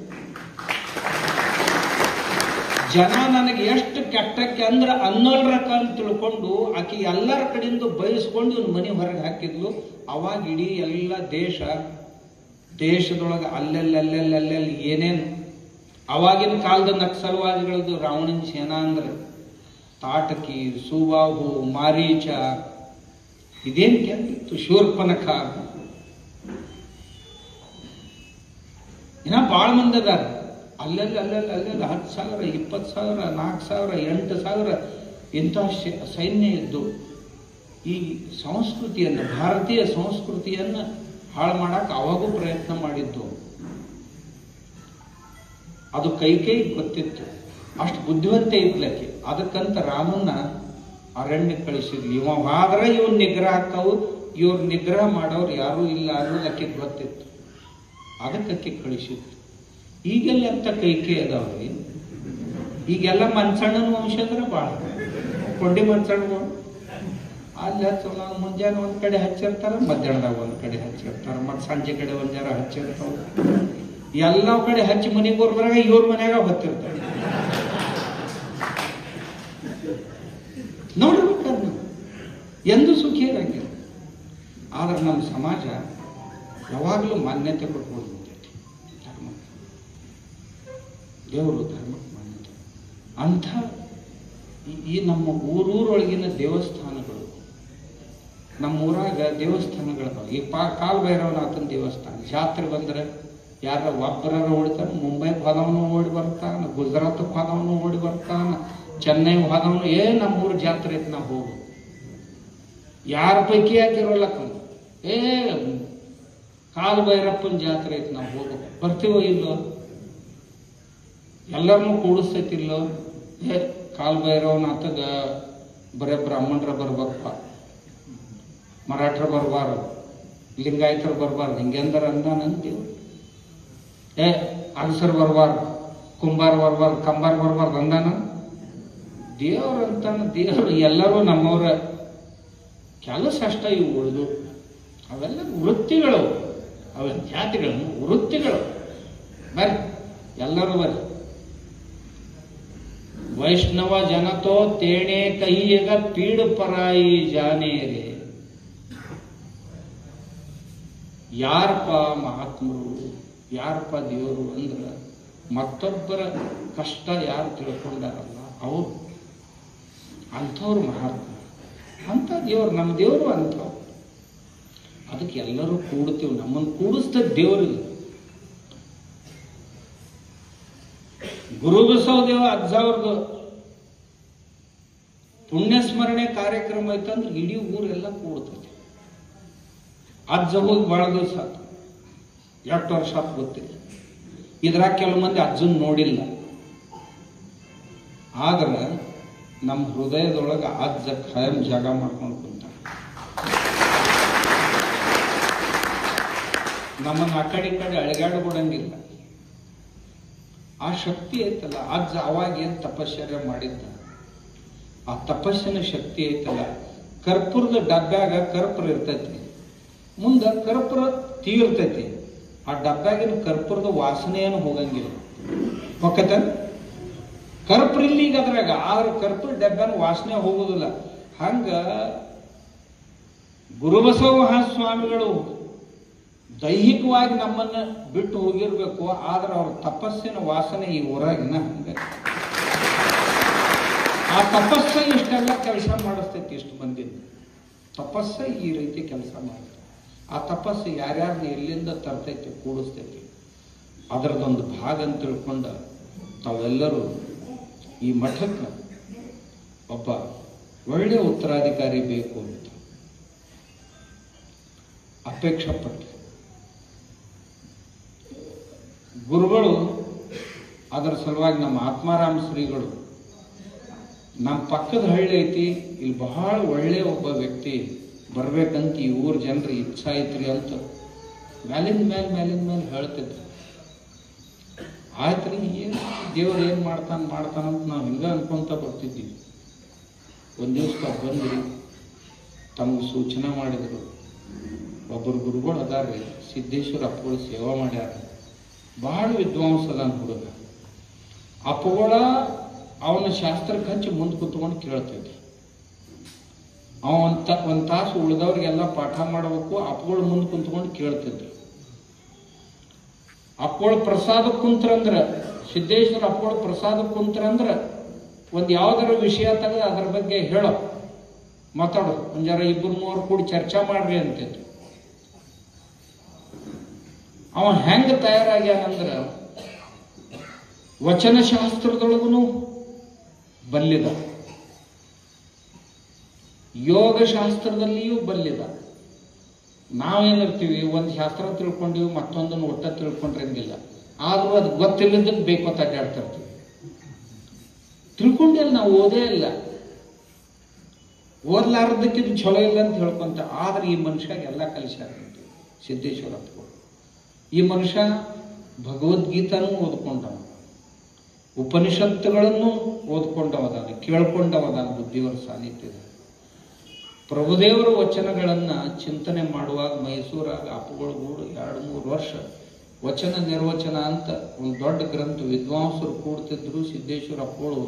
ಜನ ನನಗೆ ಎಷ್ಟು ಕೆಟ್ಟಕ್ಕೆ ಅಂದ್ರೆ ಅನ್ನೋಲ್ರಕ ಅಂತ ತಿಳ್ಕೊಂಡು ಆಕಿ ಎಲ್ಲರ ಕಡೆಯಿಂದ ಬಯಸ್ಕೊಂಡು ಇವ್ನ ಮನೆ ಹೊರಗೆ ಹಾಕಿದ್ಲು. ಅವಾಗ ಇಡೀ ಎಲ್ಲ ದೇಶದೊಳಗೆ ಅಲ್ಲೆಲ್ಲಿ ಏನೇನು ಅವಾಗಿನ ಕಾಲದ ನಕ್ಸಲ್ವಾದಿಗಳದ್ದು ರಾವಣನ ಸೇನಾ ಅಂದ್ರೆ ತಾಟಕಿ, ಸುಬಾಹು, ಮಾರೀಚ, ಇದೇನ್ ಕೆಟ್ಟಿತ್ತು, ಶೂರ್ಪನಖ, ಇನ್ನ ಬಾಳ ಮಂದಿ ಅದಾರ. ಅಲ್ಲೆಲ್ಲ 10,000, 20,000, 4,000, 8,000 ಇಂಥ ಸೈನ್ಯ ಇದ್ದು ಈ ಸಂಸ್ಕೃತಿಯನ್ನು, ಭಾರತೀಯ ಸಂಸ್ಕೃತಿಯನ್ನು ಹಾಳು ಮಾಡಕ್ಕೆ ಅವಾಗೂ ಪ್ರಯತ್ನ ಮಾಡಿದ್ದು. ಅದು ಕೈಕೇಯಿ ಗೊತ್ತಿತ್ತು, ಅಷ್ಟು ಬುದ್ಧಿವಂತೆ ಇದ್ಲಕ್ಕೆ. ಅದಕ್ಕಂತ ರಾಮನ್ನ ಅರಣ್ಯಕ್ಕೆ ಕಳಿಸಿದ್ವಿ. ಇವಾದ್ರೆ ಇವನ್ ನಿಗ್ರಹ ಹಾಕವು, ಇವ್ರ ನಿಗ್ರಹ ಮಾಡೋರು ಯಾರೂ ಇಲ್ಲ ಅನ್ನೋದಕ್ಕೆ ಗೊತ್ತಿತ್ತು. ಅದಕ್ಕೆ ಕಳಿಸಿದ್ರು. ಈಗೆಲ್ಲ ಅಂತ ಕೈಕೆ ಅದಾವ್ರಿ. ಈಗೆಲ್ಲ ಮನ್ಸಣ್ಣನ ವಂಶ ಅಂದ್ರೆ ಭಾಳ ಕೊಂಡಿ ಮನ್ಸಣ್ಣಗಳು ಅಲ್ಲಿ ಹಚ್ಚ ಮುಂಜಾನೆ ಒಂದ್ ಕಡೆ ಹಚ್ಚಿರ್ತಾರ, ಮಧ್ಯಾಹ್ನದಾಗ ಒಂದ್ ಕಡೆ ಹಚ್ಚಿರ್ತಾರ, ಮತ್ ಸಂಜೆ ಕಡೆ ಒಂದ್ ಜರ ಹಚ್ಚಿರ್ತಾವ. ಎಲ್ಲ ಕಡೆ ಹಚ್ಚಿ ಮನೆಗೆ ಬರ್ಬರಾಗ ಇವ್ರ ಮನ್ಯಾಗ ಹೊತ್ತಿರ್ತಾರೆ. ನೋಡ್ಬೇಕಾದ್ರೆ ನಾವು ಎಂದೂ ಸುಖಿ ಇರಂಗಿಲ್ಲ. ಆದ್ರೆ ನಮ್ಮ ಸಮಾಜ ಯಾವಾಗಲೂ ಮಾನ್ಯತೆ ಕೊಟ್ಕೊಂಡು ಧರ್ಮ, ದೇವರು ಧರ್ಮಕ್ಕೆ ಮಾನ್ಯತೆ. ಅಂಥ ಈ ನಮ್ಮ ಊರೂರೊಳಗಿನ ದೇವಸ್ಥಾನಗಳು, ನಮ್ಮ ಊರಾಗ ದೇವಸ್ಥಾನಗಳು ಈ ಕಾಲಭೈರವನಾಥನ ದೇವಸ್ಥಾನ ಜಾತ್ರೆ ಬಂದ್ರೆ ಯಾರ ಒಬ್ಬರ ಓಡ್ತಾನೆ, ಮುಂಬೈಗೆ ಹೋದವನು ಓಡಿ ಬರ್ತಾನ, ಗುಜರಾತ್ಗೆ ಹೋದವನು ಓಡಿ ಬರ್ತಾನ, ಚೆನ್ನೈಗೆ ಹೋದವನು ನಮ್ಮೂರು ಜಾತ್ರೆ ಐತೆ ನಾವು ಹೋಗು. ಯಾರ ಪೈಕಿ ಯಾಕಿರೋಲ್ಲಕ್ಕ ಕಾಲಭೈರಪ್ಪನ ಜಾತ್ರೆ ಐತೆ ನಾವು ಹೋಗ್ಬೇಕು, ಬರ್ತೀವೋ ಇಲ್ಲೋ, ಎಲ್ಲರನ್ನೂ ಕೂಡಿಸ್ತೈತಿಲ್ಲೋ. ಕಾಲಭೈರವನಾಥಗ ಬರೇ ಬ್ರಾಹ್ಮಣರ ಬರ್ಬೇಕಪ್ಪ, ಮರಾಠರು ಬರ್ಬಾರ್ದು, ಲಿಂಗಾಯತರು ಬರ್ಬಾರ್ದು, ಹಿಂಗೆಂದರ ಅಂದಾನಂತೀವಿ. ಅಗಸರು ಬರ್ಬಾರ್ದು, ಕುಂಬಾರ ಬರ್ಬಾರ್ದು, ಕಂಬಾರ ಬರ್ಬಾರ್ದು ಅಂದಾನ. ದೇವ್ರು ಅಂತಾನ. ದೇವರು ಎಲ್ಲರೂ ನಮ್ಮವ್ರ ಕೆಲಸ ಅಷ್ಟ. ಇವು ಉಳಿದು ಅವೆಲ್ಲ ವೃತ್ತಿಗಳು, ಅವೆಲ್ಲ ಜಾತಿಗಳು ವೃತ್ತಿಗಳು. ಬರ್ರಿ ಎಲ್ಲರೂ ಬರ್ರಿ. ವೈಷ್ಣವ ಜನತೋ ತೇಣೆ ಕಹಿಯಗ ಪೀಡ ಪರಾಯಿ ಜಾನೇರೆ. ಯಾರಪ್ಪ ಮಹಾತ್ಮರು, ಯಾರಪ್ಪ ದೇವರು ಅಂದ್ರ ಮತ್ತೊಬ್ಬರ ಕಷ್ಟ ಯಾರು ತಿಳ್ಕೊಂಡಾರಲ್ಲ ಅವರು, ಅಂಥವ್ರು ಮಹಾತ್ಮ. ಅಂಥ ದೇವರು ನಮ್ಮ ದೇವರು ಅಂಥವ್ರು. ಅದಕ್ಕೆ ಎಲ್ಲರೂ ಕೂಡ್ತೀವಿ. ನಮ್ಮನ್ನು ಕೂಡಿಸ್ದ ದೇವರಿಲ್ಲ. ಗುರುಬಸವದೇವ ಅಜ್ಜವ್ರದ್ದು ಪುಣ್ಯಸ್ಮರಣೆ ಕಾರ್ಯಕ್ರಮ ಐತಂದ್ರೆ ಇಡೀ ಊರೆಲ್ಲ ಕೂಡ್ತೈತಿ. ಅಜ್ಜ ಹೋಗಿ ಬಹಳ ದಿವಸ ಆತು, 8 ವರ್ಷ ಆತು ಗೊತ್ತಿಲ್ಲ. ಇದ್ರಾಗ ಕೆಲವು ಮಂದಿ ಅಜ್ಜನ್ ನೋಡಿಲ್ಲ. ಆದ್ರೆ ನಮ್ಮ ಹೃದಯದೊಳಗೆ ಅಜ್ಜ ಖಾಯಂ ಜಾಗ ಮಾಡ್ಕೊಂಡು ಕುಂತ. ನಮ್ಮನ್ನು ಆ ಕಡೆ ಅಳಿಗಾಡ್ಬಿಡಂಗಿಲ್ಲ. ಆ ಶಕ್ತಿ ಐತಲ್ಲ, ಅಜ್ಜ ಅವಾಗ ಏನ್ ತಪಶ್ಚರ್ಯ ಮಾಡಿದ್ದ, ಆ ತಪಸ್ಸಿನ ಶಕ್ತಿ ಐತಲ್ಲ. ಕರ್ಪೂರದ ಡಬ್ಬ್ಯಾಗ ಕರ್ಪೂರ ಇರ್ತೈತಿ, ಮುಂದ ಕರ್ಪೂರ ತೀರ್ತೈತಿ. ಆ ಡಬ್ಬ್ಯಾಗಿನ ಕರ್ಪೂರದ ವಾಸನೆಯನ್ನು ಹೋಗಂಗಿಲ್ಲ. ಹೊಕ್ಕತ ಕರ್ಪೂರ ಇಲ್ಲಿಗ ಅದ್ರಾಗ, ಆದ್ರೆ ಕರ್ಪೂರ ಡಬ್ಬ್ಯಾನ ವಾಸನೆ ಹೋಗುದಿಲ್ಲ. ಹಂಗ ಗುರುಬಸವ ಮಹಾಸ್ವಾಮಿಗಳು ದೈಹಿಕವಾಗಿ ನಮ್ಮನ್ನ ಬಿಟ್ಟು ಹೋಗಿರ್ಬೇಕು, ಆದ್ರೆ ಅವ್ರ ತಪಸ್ಸಿನ ವಾಸನೆ ಈ ಊರಾಗಿನ ಹಂಗ. ಆ ತಪಸ್ಸ ಇಷ್ಟೆಲ್ಲ ಕೆಲಸ ಮಾಡಿಸ್ತೈತಿ. ಇಷ್ಟು ಬಂದಿದ್ದು ತಪಸ್ಸ ಈ ರೀತಿ ಕೆಲಸ ಮಾಡ್ತೈತಿ. ಆ ತಪಸ್ಸು ಯಾರ್ಯಾರನ್ನ ಎಲ್ಲಿಂದ ತರ್ತೈತಿ, ಕೂಡಿಸ್ತೈತಿ. ಅದರದೊಂದು ಭಾಗ ಅಂತ ತಿಳ್ಕೊಂಡ ತಾವೆಲ್ಲರೂ ಈ ಮಠಕ್ಕೆ ಒಬ್ಬ ಒಳ್ಳೆಯ ಉತ್ತರಾಧಿಕಾರಿ ಬೇಕು ಅಂತ ಅಪೇಕ್ಷೆ ಪಟ್ಟು ಗುರುಗಳು, ಅದರ ಸಲುವಾಗಿ ನಮ್ಮ ಆತ್ಮಾರಾಮ ಶ್ರೀಗಳು, ನಮ್ಮ ಪಕ್ಕದ ಹಳ್ಳಿ ಐತಿ, ಇಲ್ಲಿ ಬಹಳ ಒಳ್ಳೆಯ ಒಬ್ಬ ವ್ಯಕ್ತಿ ಬರ್ಬೇಕಂತ ಈ ಊರ ಜನರು ಇಚ್ಛಾ ಐತ್ರಿ ಅಂತ ಮ್ಯಾಲಿನ ಮೇಲೆ ಹೇಳ್ತಿದ್ರು. ಆಯ್ತ್ರಿ, ಏನು ದೇವ್ರು ಏನು ಮಾಡ್ತಾನಂತ ನಾವು ಹಿಂಗ ಅನ್ಕೊಂತ ಬರ್ತಿದ್ದೀವಿ. ಒಂದು ದಿವಸ ಬಂದ್ರಿ, ತಮಗೆ ಸೂಚನೆ ಮಾಡಿದ್ರು. ಒಬ್ಬರು ಗುರುಗಳು ಅದಾರ್ರಿ, ಸಿದ್ದೇಶ್ವರ ಅಪ್ಪಗಳು ಸೇವಾ ಮಾಡ್ಯಾರ, ಬಹಳ ವಿದ್ವಾಂಸದಾನ ಹುಡುಗ. ಅಪ್ಪಗಳ ಅವನ ಶಾಸ್ತ್ರಕ್ಕೆ ಹಚ್ಚಿ ಮುಂದೆ ಕೂತ್ಕೊಂಡು ಕೇಳ್ತಿದ್ವಿ. ಅವ ಒಂದು ತಾಸು ಉಳಿದವ್ರಿಗೆಲ್ಲ ಪಾಠ ಮಾಡಬೇಕು, ಅಪ್ಪಗಳು ಮುಂದೆ ಕುಂತ್ಕೊಂಡು ಕೇಳ್ತಿದ್ರು. ಅಪ್ಪಗಳು ಪ್ರಸಾದ ಕುಂತ್ರಂದ್ರ, ಸಿದ್ದೇಶ್ವರ ಅಪ್ಪಗಳು ಪ್ರಸಾದ ಕುಂತ್ರಂದ್ರ ಒಂದು ಯಾವ್ದಾರ ವಿಷಯ ತೆಗೆದು ಅದ್ರ ಬಗ್ಗೆ ಹೇಳೋ, ಮಾತಾಡೋ, ಒಂದ್ ಜರ 2-3 ಕೂಡಿ ಚರ್ಚೆ ಮಾಡ್ರಿ ಅಂತಿದ್ರು. ಅವ ಹೆಂಗ ತಯಾರಾಗ್ಯಾನಂದ್ರ ವಚನಶಾಸ್ತ್ರದೊಳಗೂ ಬಲ್ಲಿದ, ಯೋಗ ಶಾಸ್ತ್ರದಲ್ಲಿಯೂ ಬಲ್ಲಿದ. ನಾವೇನಿರ್ತೀವಿ, ಒಂದು ಶಾಸ್ತ್ರ ತಿಳ್ಕೊಂಡಿವಿ, ಮತ್ತೊಂದನ್ನು ಒಟ್ಟ ತಿಳ್ಕೊಂಡ್ರಂಗಿಲ್ಲ. ಆದ್ರೂ ಅದು ಗೊತ್ತಿಲ್ಲದಕ್ಕೆ ಬೇಕೋತ ಅಡ್ಡಾಡ್ತಿರ್ತೀವಿ. ತಿಳ್ಕೊಂಡಿಲ್ಲ, ನಾವು ಓದೇ ಇಲ್ಲ, ಓದ್ಲಾರದಕ್ಕಿದು ಚಲೋ ಇಲ್ಲ ಅಂತ ಹೇಳ್ಕೊಂತ. ಆದ್ರೆ ಈ ಮನುಷ್ಯ ಎಲ್ಲ ಕಲಿಸ್ಯಾರಂತೆ ಸಿದ್ದೇಶ್ವರಪ್ಪಗಳು. ಈ ಮನುಷ್ಯ ಭಗವದ್ಗೀತಾನೂ ಓದ್ಕೊಂಡವ, ಉಪನಿಷತ್ತುಗಳನ್ನು ಓದ್ಕೊಂಡವದಾನ, ಕೇಳ್ಕೊಂಡವದಾನ ಬುದ್ಧಿಯವರ ಸಾನ್ನಿಧ್ಯದ. ಪ್ರಭುದೇವರ ವಚನಗಳನ್ನು ಚಿಂತನೆ ಮಾಡುವಾಗ ಮೈಸೂರಾಗ ಅಪ್ಪುಗಳು ಗೂಡು 2-3 ವರ್ಷ ವಚನ ನಿರ್ವಚನ ಅಂತ ಒಂದು ದೊಡ್ಡ ಗ್ರಂಥ ವಿದ್ವಾಂಸರು ಕೂಡ್ತಿದ್ರು. ಸಿದ್ದೇಶ್ವರ ಅಪ್ಪಗಳು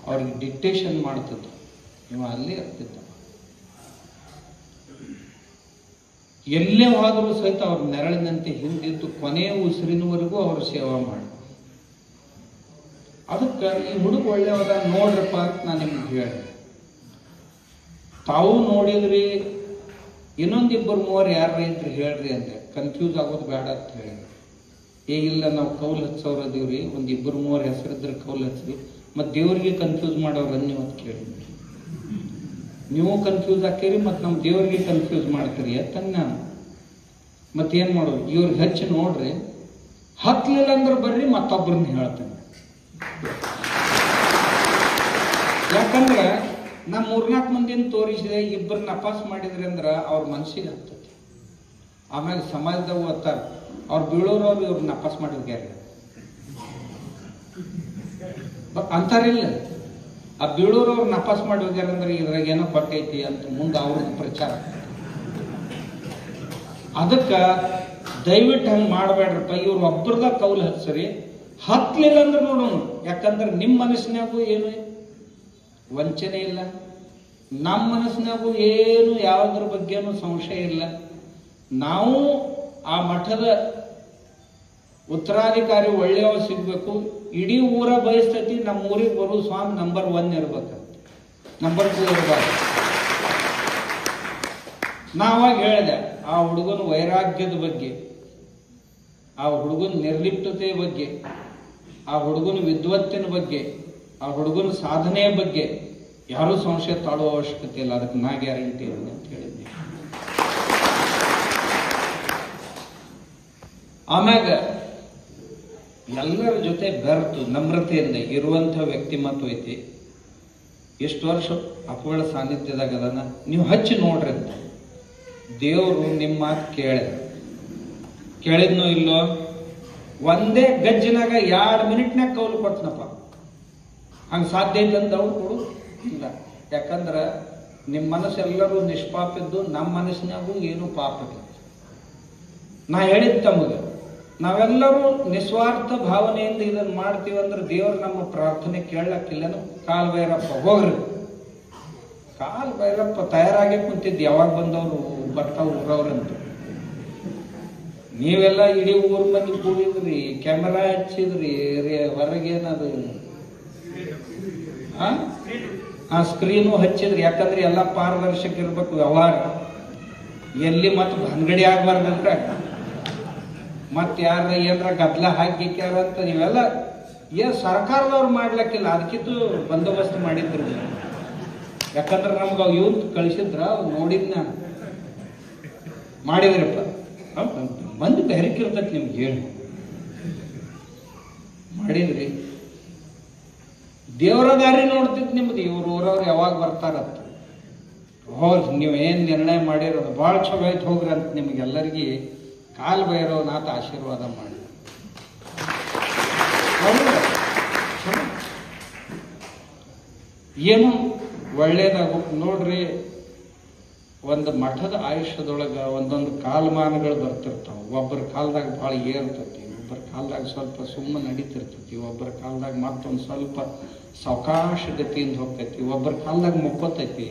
ಅವ್ರಿಗೆ ಡಿಕ್ಟೇಷನ್ ಮಾಡ್ತಿದ್ರು, ನೀವು ಅಲ್ಲೇ ಇರ್ತಿದ್ದ. ಎಲ್ಲೇ ಹೋದರೂ ಸಹಿತ ಅವ್ರ ನೆರಳಿನಂತೆ ಹಿಂದಿದ್ದು ಕೊನೆಯ ಉಸಿರಿನವರೆಗೂ ಅವರು ಸೇವಾ ಮಾಡಿ. ಅದಕ್ಕೆ ಈ ಹುಡುಗ ಒಳ್ಳೆಯದ ನೋಡ್ರಪ್ಪ ಅಂತ ನಾನು ನಿಮ್ಗೆ ಹೇಳಿ, ತಾವು ನೋಡಿದ್ರಿ, ಇನ್ನೊಂದಿಬ್ಬರು 3 ಯಾರ ಇದ್ರಿ ಹೇಳ್ರಿ ಅಂದೆ. ಕನ್ಫ್ಯೂಸ್ ಆಗೋದು ಬೇಡ ಅಂತ ಹೇಳಿ, ಈಗಿಲ್ಲ ನಾವು ಕೌಲ್ ಹಚ್ಚೋರು ಅದೀವ್ರಿ, 1-2-3 ಹೆಸರಿದ್ರೆ ಕೌಲ್ ಹಚ್ಚ್ರಿ, ಮತ್ತು ದೇವ್ರಿಗೆ ಕನ್ಫ್ಯೂಸ್ ಮಾಡೋರು ನೀವು ಅಂತ ಕೇಳಿ. ನೀವು ಕನ್ಫ್ಯೂಸ್ ಹಾಕಿರಿ ಮತ್ತು ನಮ್ಮ ದೇವ್ರಿಗೆ ಕನ್ಫ್ಯೂಸ್ ಮಾಡ್ತೀರಿ ಅಂತನ್ನ. ಮತ್ತೇನು ಮಾಡೋದು, ಇವ್ರಿಗೆ ಹಚ್ಚಿ ನೋಡ್ರಿ, ಹತ್ತಲಿಲ್ಲ ಅಂದ್ರೆ ಬರ್ರಿ ಮತ್ತೊಬ್ಬರನ್ನ ಹೇಳ್ತೇನೆ. ಯಾಕಂದ್ರೆ ನಾ 3-4 ಮಂದಿನ ತೋರಿಸಿದೆ, 2 ನಪಾಸ್ ಮಾಡಿದ್ರಿ ಅಂದ್ರೆ ಅವ್ರ ಮನಸ್ಸಿಗೆ ಹತ್ತೈತಿ. ಆಮೇಲೆ ಸಮಾಜದಾಗ ಓದ್ತಾರ, ಅವ್ರು ಬೀಳೋರವ್ರು ಇವ್ರು ನಪಾಸ್ ಮಾಡಿದ್ಯಾರ ಅಂತಾರಿಲ್ಲ. ಆ ಬೀಳೋರವ್ರು ನಪಾಸ್ ಮಾಡಿ ಹೋಗ್ಯಾರಂದ್ರೆ ಇದ್ರಾಗ ಏನೋ ಕೊಟ್ಟೈತಿ ಅಂತ ಮುಂದೆ ಅವ್ರದ್ದು ಪ್ರಚಾರ. ಅದಕ್ಕೆ ದಯವಿಟ್ಟು ಹಂಗೆ ಮಾಡಬೇಡ್ರಪ್ಪ. ಇವ್ರು ಒಬ್ಬರದ ಕೌಲ್ ಹಚ್ಚರಿ, ಹತ್ತಲಿಲ್ಲ ಅಂದ್ರೆ ನೋಡೋಣ. ಯಾಕಂದ್ರೆ ನಿಮ್ಮ ಮನಸ್ಸಿನಾಗೂ ಏನು ವಂಚನೆ ಇಲ್ಲ, ನಮ್ಮ ಮನಸ್ಸಿನಾಗೂ ಏನು ಯಾವುದ್ರ ಬಗ್ಗೆನೂ ಸಂಶಯ ಇಲ್ಲ. ನಾವು ಆ ಮಠದ ಉತ್ತರಾಧಿಕಾರಿ ಒಳ್ಳೆಯವ ಸಿಗ್ಬೇಕು. ಇಡೀ ಊರ ಬಯಸ್ತೈತಿ ನಮ್ಮ ಊರಿಗೆ ಬರೋ ಸ್ವಾಮಿ ನಂಬರ್ 1 ಇರ್ಬೇಕಂತ, ನಂಬರ್ 2 ಇರಬಾರ್ದು. ನಾವಾಗ ಹೇಳಿದೆ ಆ ಹುಡುಗನ ವೈರಾಗ್ಯದ ಬಗ್ಗೆ, ಆ ಹುಡುಗನ ನಿರ್ಲಿಪ್ತತೆಯ ಬಗ್ಗೆ, ಆ ಹುಡುಗನ ವಿದ್ವತ್ತಿನ ಬಗ್ಗೆ, ಆ ಹುಡುಗನ ಸಾಧನೆಯ ಬಗ್ಗೆ ಯಾರೂ ಸಂಶಯ ತಾಳುವ ಅವಶ್ಯಕತೆ ಇಲ್ಲ. ಅದಕ್ಕೆ ನಾ ಗ್ಯಾರಂಟಿ ಅಂತ ಹೇಳಿದ್ದೆ. ಆಮ್ಯಾಗ ಎಲ್ಲರ ಜೊತೆ ಬೆರೆತು ನಮ್ರತೆಯಿಂದ ಇರುವಂಥ ವ್ಯಕ್ತಿಮತ್ವ ಐತಿ. ಎಷ್ಟು ವರ್ಷ ಅಪ್ಪಗಳ ಸಾನ್ನಿಧ್ಯದಾಗ ಅದನ್ನ ನೀವು ಹಚ್ಚಿ ನೋಡ್ರಿ ಅಂತ. ದೇವರು ನಿಮ್ಮ ಮಾತು ಕೇಳಿದ್ನೋ ಇಲ್ಲೋ, ಒಂದೇ ಗಜ್ಜಿನಾಗ 2 ಮಿನಿಟ್ನಾಗ ಕೌಲು ಕೊಟ್ಟನಪ್ಪ. ಹಂಗೆ ಸಾಧ್ಯ ಐತಂತ ಅವ್ರು ಕೊಡು ಇಲ್ಲ. ಯಾಕಂದ್ರೆ ನಿಮ್ಮ ಮನಸ್ಸೆಲ್ಲರೂ ನಿಷ್ಪಾಪಿದ್ದು, ನಮ್ಮ ಮನಸ್ಸಿನಾಗೂ ಏನು ಪಾಪ ಇಲ್ಲ. ನಾ ಹೇಳಿದ್ ತಮಗೆ, ನಾವೆಲ್ಲರೂ ನಿಸ್ವಾರ್ಥ ಭಾವನೆಯಿಂದ ಇದನ್ನು ಮಾಡ್ತೀವಿ ಅಂದ್ರೆ ದೇವರು ನಮ್ಮ ಪ್ರಾರ್ಥನೆ ಕೇಳಕ್ಕಿಲ್ಲನು. ಕಾಲ್ ಭೈರಪ್ಪ ಹೋಗ್ರಿ, ಕಾಲ್ ಭೈರಪ್ಪ ತಯಾರಾಗಿ ಕುಂತಿದ್ದು ಯಾವಾಗ ಬಂದವರು ಬರ್ತಾವ ಊರವ್ರಂತ. ನೀವೆಲ್ಲ ಇಡೀ ಊರ್ ಮಂದಿ ಕೂಡಿದ್ರಿ, ಕ್ಯಾಮೆರಾ ಹಚ್ಚಿದ್ರಿ, ಹೊರಗೇನದು ಸ್ಕ್ರೀನು ಹಚ್ಚಿದ್ರಿ. ಯಾಕಂದ್ರೆ ಎಲ್ಲ ಪಾರದರ್ಶಕ ಇರ್ಬೇಕು ವ್ಯವಹಾರ, ಎಲ್ಲಿ ಮತ್ತೆ ಅಂಗಡಿ ಆಗ್ಬಾರ್ದಂತ, ಮತ್ತೆ ಯಾರ ಏನಾರ ಗದ್ದಲ ಹಾಕಿಕ್ಯಾರ ಅಂತ ನೀವೆಲ್ಲ ಏನ್ ಸರ್ಕಾರದವ್ರು ಮಾಡ್ಲಕ್ಕಿಲ್ಲ. ಅದಕ್ಕಿಂತ ಬಂದೋಬಸ್ತ್ ಮಾಡಿದ್ರು. ಯಾಕಂದ್ರೆ ನಮ್ಗೆ ಯೂತ್ ಕಳಿಸಿದ್ರ ನೋಡಿದ್ ನಾನು ಮಾಡಿದ್ರಪ್ಪ. ಮಂದಿ ಬೆರಕಿರ್ತೈತಿ ನಿಮ್ಗೆ ಏನು ಮಾಡಿದ್ರಿ. ದೇವರ ದಾರಿ ನೋಡ್ತಿದ್ ನಿಮ್ದು, ಇವ್ರು ಊರವ್ರು ಯಾವಾಗ ಬರ್ತಾರಂತ. ಹೋಗಿ ನೀವು ಏನ್ ನಿರ್ಣಯ ಮಾಡಿರೋದು ಭಾಳ ಚಲೋ ಆಯ್ತು ಹೋಗ್ರಿ ಅಂತ ನಿಮ್ಗೆಲ್ಲರಿಗೆ ಕಾಲ್ ಭೈರವನಾಥ ಆಶೀರ್ವಾದ ಮಾಡಿ. ಏನು ಒಳ್ಳೇದಾಗಬೇಕು ನೋಡ್ರಿ. ಒಂದು ಮಠದ ಆಯುಷ್ಯದೊಳಗೆ ಒಂದೊಂದು ಕಾಲಮಾನಗಳು ಬರ್ತಿರ್ತಾವ. ಒಬ್ಬರ ಕಾಲದಾಗ ಭಾಳ ಏರ್ತೈತಿ, ಒಬ್ಬರ ಕಾಲದಾಗ ಸ್ವಲ್ಪ ಸುಮ್ಮನೆ ನಡೀತಿರ್ತೈತಿ, ಒಬ್ಬರ ಕಾಲದಾಗ ಮತ್ತೊಂದು ಸ್ವಲ್ಪ ಸಾವಕಾಶ ಗತಿಯಿಂದ ಹೋಗ್ತೈತಿ, ಒಬ್ಬರ ಕಾಲದಾಗ ಮುಕ್ಕೋತೈತಿ.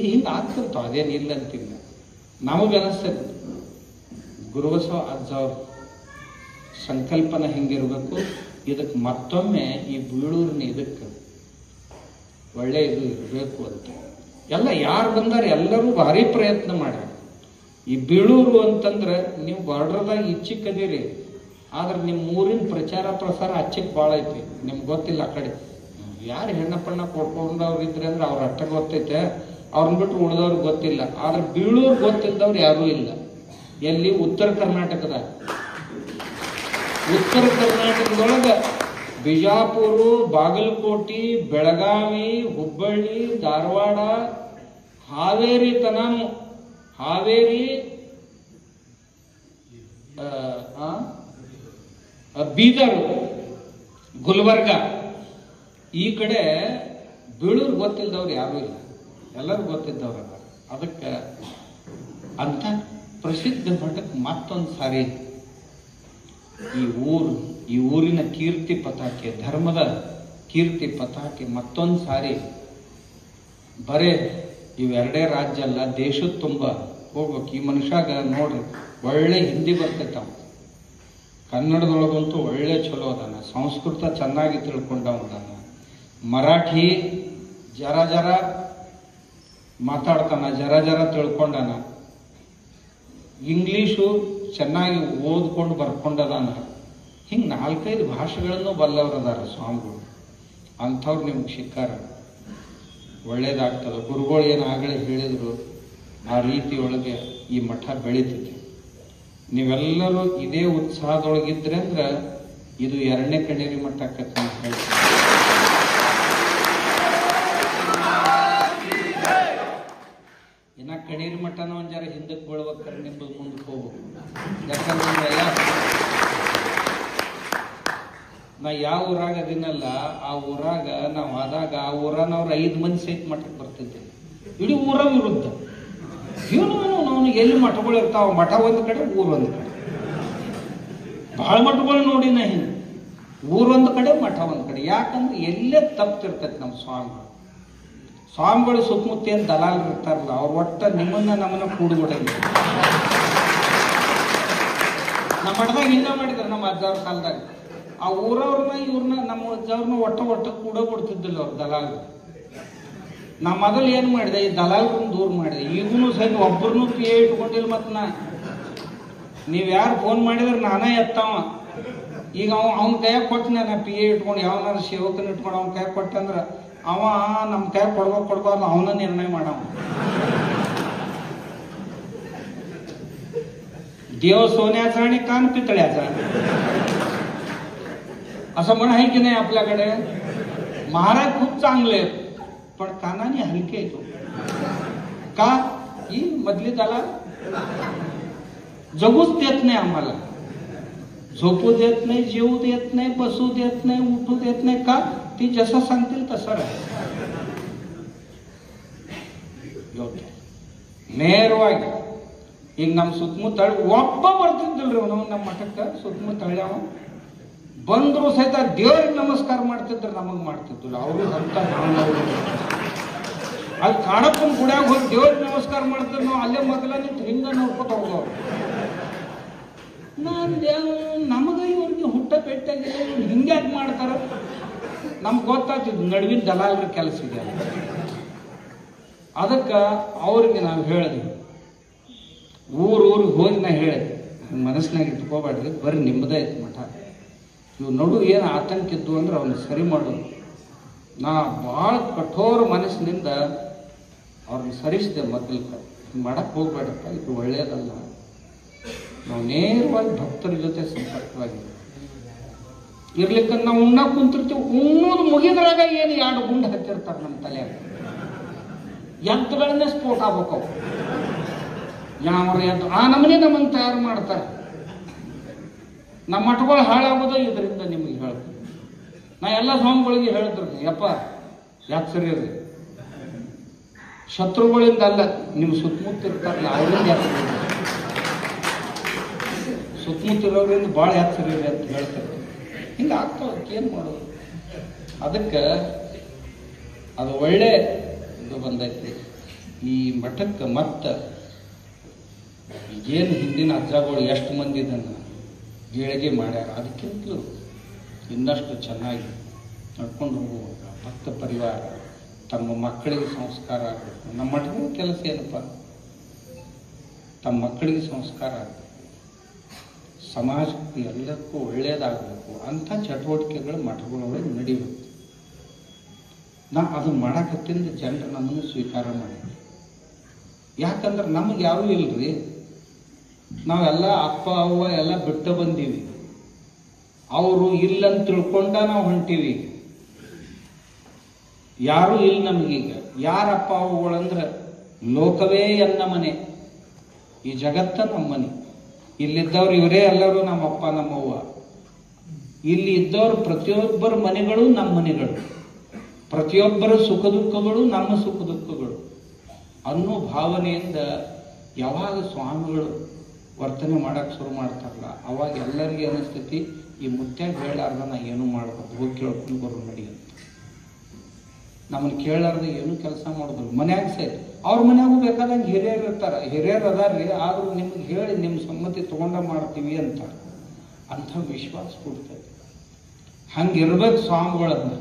ಹಿಂಗೆ ಆಗ್ತಿರ್ತಾವ, ಅದೇನಿಲ್ಲ ಅಂತಿಲ್ಲ. ನಮಗೆ ಅನಿಸ್ತೈತಿ ಗುರುಬಸವ ಅಜ್ಜವ್ರ ಸಂಕಲ್ಪನ ಹಿಂಗಿರ್ಬೇಕು. ಇದಕ್ಕೆ ಮತ್ತೊಮ್ಮೆ ಈ ಬೀಳೂರಿನ ಇದಕ್ಕೆ ಒಳ್ಳೆ ಇದು ಇರಬೇಕು ಅಂತ ಎಲ್ಲ ಯಾರು ಬಂದಾರೆ ಎಲ್ಲರೂ ಭಾರಿ ಪ್ರಯತ್ನ ಮಾಡ್ಯಾರ. ಈ ಬೀಳೂರು ಅಂತಂದ್ರೆ ನೀವು ಬಾರ್ಡ್ರದಾಗ ಇಚ್ಚಿಕ್ಕದೀರಿ, ಆದ್ರೆ ನಿಮ್ಮ ಊರಿನ ಪ್ರಚಾರ ಪ್ರಸಾರ ಅಚ್ಚಿಕ್ ಭಾಳ ಐತಿ. ನಿಮ್ಗೆ ಗೊತ್ತಿಲ್ಲ. ಆ ಕಡೆ ಯಾರು ಹೆಣ್ಣಪ್ಪಣ್ಣ ಕೊಡ್ಕೊಂಡವ್ರು ಇದ್ರೆ ಅಂದ್ರೆ ಅವ್ರ ಅಟ್ಟ ಗೊತ್ತೈತೆ, ಅವ್ರನ್ನ ಬಿಟ್ಟು ಉಳಿದವ್ರಿಗೆ ಗೊತ್ತಿಲ್ಲ. ಆದ್ರೆ ಬೀಳೂರು ಗೊತ್ತಿದ್ದವ್ರು ಯಾರೂ ಇಲ್ಲ. ಎಲ್ಲಿ? ಉತ್ತರ ಕರ್ನಾಟಕದಾಗ. ಉತ್ತರ ಕರ್ನಾಟಕದೊಳಗೆ ಬಿಜಾಪುರ, ಬಾಗಲಕೋಟೆ, ಬೆಳಗಾವಿ, ಹುಬ್ಬಳ್ಳಿ, ಧಾರವಾಡ, ಹಾವೇರಿ ತನಾನು, ಹಾವೇರಿ ಬೀದರ್, ಗುಲ್ಬರ್ಗ, ಈ ಕಡೆ ಬೀಳೂರು ಗೊತ್ತಿಲ್ಲದವ್ರು ಯಾರೂ ಇಲ್ಲ, ಎಲ್ಲರೂ ಗೊತ್ತಿದ್ದವ್ರ. ಅದಕ್ಕೆ ಅಂತ ಪ್ರಸಿದ್ಧ ಮಠಕ್ಕೆ ಮತ್ತೊಂದು ಸಾರಿ ಈ ಊರಿನ ಕೀರ್ತಿ ಪತಾಕೆ, ಧರ್ಮದ ಕೀರ್ತಿ ಪತಾಕೆ ಮತ್ತೊಂದು ಸಾರಿ ಬರೇ ಇವೆರಡೇ ರಾಜ್ಯ ಅಲ್ಲ, ದೇಶದ ತುಂಬ ಹೋಗ್ಬೇಕು. ಈ ಮನುಷ್ಯಾಗ ನೋಡ್ರಿ ಒಳ್ಳೆ ಹಿಂದಿ ಬರ್ತೈತವ, ಕನ್ನಡದೊಳಗಂತೂ ಒಳ್ಳೆ ಚಲೋ ಅದಾನ, ಸಂಸ್ಕೃತ ಚೆನ್ನಾಗಿ ತಿಳ್ಕೊಂಡವದಾನ, ಮರಾಠಿ ಜರ ಜರ ಮಾತಾಡ್ತಾನ, ಜರ ಜರ ತಿಳ್ಕೊಂಡಾನ, ಇಂಗ್ಲೀಷು ಚೆನ್ನಾಗಿ ಓದ್ಕೊಂಡು ಬರ್ಕೊಂಡದಾನ. ಹಿಂಗೆ 4-5 ಭಾಷೆಗಳನ್ನು ಬಲ್ಲವರದಾರ ಸ್ವಾಮಿಗಳು. ಅಂಥವ್ರು ನಿಮ್ಗೆ ಸಿಕ್ಕಾರ, ಒಳ್ಳೇದಾಗ್ತದೆ. ಗುರುಗಳು ಏನು ಆಗಲೇ ಹೇಳಿದ್ರು, ಆ ರೀತಿಯೊಳಗೆ ಈ ಮಠ ಬೆಳೀತೈತಿ. ನೀವೆಲ್ಲರೂ ಇದೇ ಉತ್ಸಾಹದೊಳಗಿದ್ರೆ ಅಂದ್ರೆ ಇದು 2ನೇ ಕಣ್ಣೇರಿ ಮಠ ಆಕೈತೆ ಅಂತ ಹೇಳ್ತೀನಿ. ಇನ್ನ ಕಣೇರಿ ಮಠನ ಒಂದ್ ಜರ ಹಿಂದಕ್ಕೆ ಬೀಳ್ಬೇಕಾರೆ ನಿಂಬದು ಮುಂದಕ್ಕೆ ಹೋಗ್ಬೇಕು. ಯಾಕಂದ್ರೆ ನಾ ಯಾವ ಊರಾಗ ಅದಿನಲ್ಲ, ಆ ಊರಾಗ ನಾವು ಆದಾಗ ಆ ಊರನವ್ರು 5 ಮಂದಿ ಸಹಿತ ಮಠಕ್ಕೆ ಬರ್ತಿದ್ದೆ. ಇಡೀ ಊರ ವಿರುದ್ಧ ಇವನು ಎಲ್ಲಿ ಮಠಗಳು ಇರ್ತಾವ, ಮಠ ಒಂದು ಕಡೆ, ಊರು ಒಂದು ಕಡೆ. ಬಹಳ ಮಠಗಳು ನೋಡಿ ನಾ ಹಿಂದೆ, ಊರೊಂದು ಕಡೆ, ಮಠ ಒಂದು ಕಡೆ. ಯಾಕಂದ್ರೆ ಎಲ್ಲೇ ತಪ್ಪಿರ್ತೈತಿ ನಮ್ಮ ಸ್ವಾಮಿಗಳು ಸುತ್ತಮುತ್ತ ಏನು ದಲಾಲರು ಇರ್ತಾರಲ್ಲ, ಅವ್ರು ಒಟ್ಟ ನಮ್ಮನ್ನ ಕೂಡುಗೊಡಂಗಿಲ್ಲ. ನಮ್ಮ ಮಠದಾಗ ಹಿಂಗ ಮಾಡಿದ್ರು ನಮ್ಮ ಅಜ್ಜವ್ರ ಕಾಲದಾಗ. ಆ ಊರವ್ರನ್ನ ನಮ್ಮ ಅಜ್ಜವ್ರನ್ನ ಒಟ್ಟ ಕೂಡ ಬಿಡ್ತಿದ್ದಿಲ್ಲ ಅವ್ರು ದಲಾಲರು. ನಾ ಮೊದಲು ಏನು ಮಾಡಿದೆ, ಈ ದಲಾಲರನ್ನ ದೂರ ಮಾಡಿದೆ. ಈಗೂ ಸಹಿತ ಒಬ್ಬರನ್ನೂ PA ಇಟ್ಕೊಂಡಿಲ್ಲ. ಮತ್ತು ನೀವು ಯಾರು ಫೋನ್ ಮಾಡಿದ್ರೆ ನಾನೇ ಎತ್ತಾವ. ಈಗ ಅವ್ನ ಕೈಯಾಗ ಕೊಟ್ಟನೆ, ನಾ PA ಇಟ್ಕೊಂಡು ಯಾವನಾರು ಸೇವಕನ ಇಟ್ಕೊಂಡು ಅವ್ನ ಕೈಯಾಗ ಕೊಟ್ಟಂದ್ರೆ ಅವ ನಮ್ಮ ಕೈ ಕೊಡ್ಬಾರ್ದು ಅವನ ನಿರ್ಣಯ ಮಾಡವ. देव सोन्याचा आणि कान पितळ्याचा, असं म्हण आहे की नाही आपल्याकडे. महाराज खूप चांगले आहेत, पण कानाने हलके येतो का? ही मधली त्याला जगूच देत नाही, आम्हाला झोपू देत नाही, जेवू देत नाही, बसू देत नाही, उठू देत नाही. का? ती जसं सांगतील तसं राहील. ನೇರವಾಗಿ ಈಗ ನಮ್ಮ ಸುತ್ತಮುತ್ತ ಒಬ್ಬ ಬರ್ತಿದ್ದಿಲ್ರಿ ಅವನು ನಮ್ಮ ಮಠಕ್ಕೆ. ಸುತ್ತಮುತ್ತ ಹಳ್ಳಿಯವ ಬಂದ್ರು ಸಹಿತ ದೇವ್ರಿಗೆ ನಮಸ್ಕಾರ ಮಾಡ್ತಿದ್ರು, ನಮಗ್ ಮಾಡ್ತಿದ್ರು. ಅವರು ಅಂತ ಅಲ್ಲಿ ಕಾಡಪ್ಪನ ಗುಡಿಯಾಗ ಹೋಗಿ ದೇವ್ರಿಗೆ ನಮಸ್ಕಾರ ಮಾಡ್ತಿದ್ರು. ನಾವು ಅಲ್ಲೇ ಮೊದಲ ನಿಂತು ಹಿಂಗ ನೋಡ್ಕೊತ ಹೋಗೋರು. ನಮಗ ಇವ್ರಿಗೆ ಹುಟ್ಟ ಪೆಟ್ಟಾಗಿಲ್ಲ, ಇವ್ರು ಹಿಂಗ್ಯಾಕ್ ಮಾಡ್ತಾರ ನಮ್ಗೆ ಗೊತ್ತಾಗ್ತಿದ್ದು. ನಡುವಿನ ದಲಾಲರ ಕೆಲಸ ಇದೆ. ಅದಕ್ಕೆ ಅವ್ರಿಗೆ ನಾವು ಹೇಳಿದ್ವಿ, ಊರಿಗೆ ಹೋಗಿ ನಾ ಹೇಳಿದೆ, ಮನಸ್ಸಿನಾಗ ಇಟ್ಕೋಬೇಡ್ರಿ, ಬರ್ರಿ ನಿಮ್ಮದೇ ಐತೆ ಮಠ. ಇವು ನಡು ಏನು ಆತಂಕ ಇದ್ದು ಅಂದ್ರೆ ಅವನ್ನ ಸರಿ ಮಾಡೋದು. ನಾ ಭಾಳ ಕಠೋರ ಮನಸ್ಸಿನಿಂದ ಅವ್ರನ್ನ ಸರಿಸಿದೆ. ಮೊದಲು ಮಾಡಕ್ಕೆ ಹೋಗ್ಬೇಡಪ್ಪ, ಇದು ಒಳ್ಳೆಯದಲ್ಲ. ನಾವು ನೇರವಾಗಿ ಭಕ್ತರ ಜೊತೆ ಸಂಪರ್ಕವಾಗಿ ಇರ್ಲಿಕ್ಕೆ ನಾವು ಉಣ್ಣಕ್ಕೆ ಕುಂತಿರ್ತೀವಿ. ಉಣ್ಣೋದು ಮುಗಿದ್ರಾಗ ಏನು 2 ಗುಂಡು ಹತ್ತಿರ್ತಾರೆ ನಮ್ಮ ತಲೆಯಾಗ. ಯಂತ್ರಗಳನ್ನೇ ಸ್ಫೋಟ ಆಗ್ಬೇಕವು. ಯಾವ ಎದ್ದು ಆ ನಮನೆ ನಮ್ಮನ್ನು ತಯಾರು ಮಾಡ್ತಾರೆ. ನಮ್ಮ ಮಠಗಳು ಹಾಳಾಗೋದು ಇದರಿಂದ. ನಿಮಗೆ ಹೇಳ್ತೀನಿ, ನಾ ಎಲ್ಲ ಸ್ವಾಮಿಗಳಿಗೆ ಹೇಳ್ತೀನಿ, ಯಪ್ಪ ಯಾಕೆ ಸರಿ ಇರ್ರಿ, ಶತ್ರುಗಳಿಂದ ಅಲ್ಲ, ನಿಮ್ಮ ಸುತ್ತಮುತ್ತ ಇರ್ತಾರಲ್ಲ ಅವರಿಂದ ಯಾಕೆ ಸರಿ ಇರ್ರಿ, ಸುತ್ತಮುತ್ತ ಇರೋದ್ರಿಂದ ಭಾಳ ಯಾಕೆ ಸರಿ ಇರ್ರಿ ಅಂತ ಹೇಳ್ತಾರೆ. ಹಿಂಗೆ ಆಗ್ತಾವ, ಏನು ಮಾಡೋದು. ಅದಕ್ಕೆ ಅದು ಒಳ್ಳೆ ಇದು ಬಂದೈತಿ ಈ ಮಠಕ್ಕೆ. ಮತ್ತೆ ಏನು ಹಿಂದಿನ ಅಜ್ಜಗಳು ಎಷ್ಟು ಮಂದಿ ಇದನ್ನು ಏಳಿಗೆ ಮಾಡ್ಯಾರ, ಅದಕ್ಕಿಂತಲೂ ಇನ್ನಷ್ಟು ಚೆನ್ನಾಗಿ ನಡ್ಕೊಂಡು ಹೋಗುವಾಗ ಭಕ್ತ ಪರಿವಾರ ತಮ್ಮ ಮಕ್ಕಳಿಗೆ ಸಂಸ್ಕಾರ ಆಗಬೇಕು. ನಮ್ಮ ಮಠದ ಕೆಲಸ ಏನಪ್ಪ, ತಮ್ಮ ಮಕ್ಕಳಿಗೆ ಸಂಸ್ಕಾರ ಆಗಬೇಕು, ಸಮಾಜಕ್ಕೆ ಎಲ್ಲಕ್ಕೂ ಒಳ್ಳೆಯದಾಗಬೇಕು ಅಂಥ ಚಟುವಟಿಕೆಗಳು ಮಠಗಳೊಳಗೆ ನಡಿಬೇಕು. ನಾ ಅದನ್ನು ಮಾಡಕತ್ತಿಂದ ಜನರು ನಮ್ಮನ್ನು ಸ್ವೀಕಾರ ಮಾಡಿದ್ವಿ. ಯಾಕಂದ್ರೆ ನಮಗೆ ಯಾರೂ ಇಲ್ರಿ, ನಾವೆಲ್ಲ ಅಪ್ಪ ಅವ್ವ ಎಲ್ಲ ಬಿಟ್ಟು ಬಂದೀವಿ. ಅವರು ಇಲ್ಲಂತ ತಿಳ್ಕೊಂಡ ನಾವು ಹೊಂಟೀವಿ. ಯಾರೂ ಇಲ್ಲ ನಮಗೀಗ. ಯಾರಪ್ಪ ಅವ್ವಗಳಂದ್ರೆ ಲೋಕವೇ ಎನ್ನ ಮನೆ, ಈ ಜಗತ್ತ ನಮ್ಮ ಮನೆ. ಇಲ್ಲಿದ್ದವ್ರು ಇವರೇ ಎಲ್ಲರೂ, ನಮ್ಮಪ್ಪ ನಮ್ಮವ್ವ. ಇಲ್ಲಿ ಇದ್ದವರು ಪ್ರತಿಯೊಬ್ಬರ ಮನೆಗಳು ನಮ್ಮ ಮನೆಗಳು, ಪ್ರತಿಯೊಬ್ಬರ ಸುಖ ದುಃಖಗಳು ನಮ್ಮ ಸುಖ ದುಃಖಗಳು ಅನ್ನೋ ಭಾವನೆಯಿಂದ ಯಾವಾಗ ಸ್ವಾಮಿಗಳು ವರ್ತನೆ ಮಾಡಕ್ಕೆ ಶುರು ಮಾಡ್ತಾರಲ್ಲ ಅವಾಗ ಎಲ್ಲರಿಗೆ ಅನಿಸ್ತೈತಿ ಈ ಮುತ್ಯಾಗ ಹೇಳಾರ್ದ ನಾ ಏನು ಮಾಡ್ಬೇಕು, ಹೋಗಿ ಕೇಳ್ಕೊಂಡು ಬರೋ ನಡಿ ಅಂತ. ನಮ್ಮನ್ನು ಕೇಳಾರ್ದ ಏನು ಕೆಲಸ ಮಾಡೋದಿಲ್ಲ. ಮನ್ಯಾಗ ಸೇರಿ ಅವ್ರ ಮನ್ಯಾಗೂ ಬೇಕಾದಂಗೆ ಹಿರಿಯರು ಇರ್ತಾರೆ, ಹಿರಿಯರು ಅದಾರ್ರಿ, ಆದ್ರೂ ನಿಮ್ಗೆ ಹೇಳಿ ನಿಮ್ಮ ಸಮ್ಮತಿ ತಗೊಂಡ ಮಾಡ್ತೀವಿ ಅಂತ ಅಂಥ ವಿಶ್ವಾಸ ಕೊಡ್ತೈತಿ. ಹಂಗಿರ್ಬೇಕು ಸ್ವಾಮಿಗಳನ್ನ.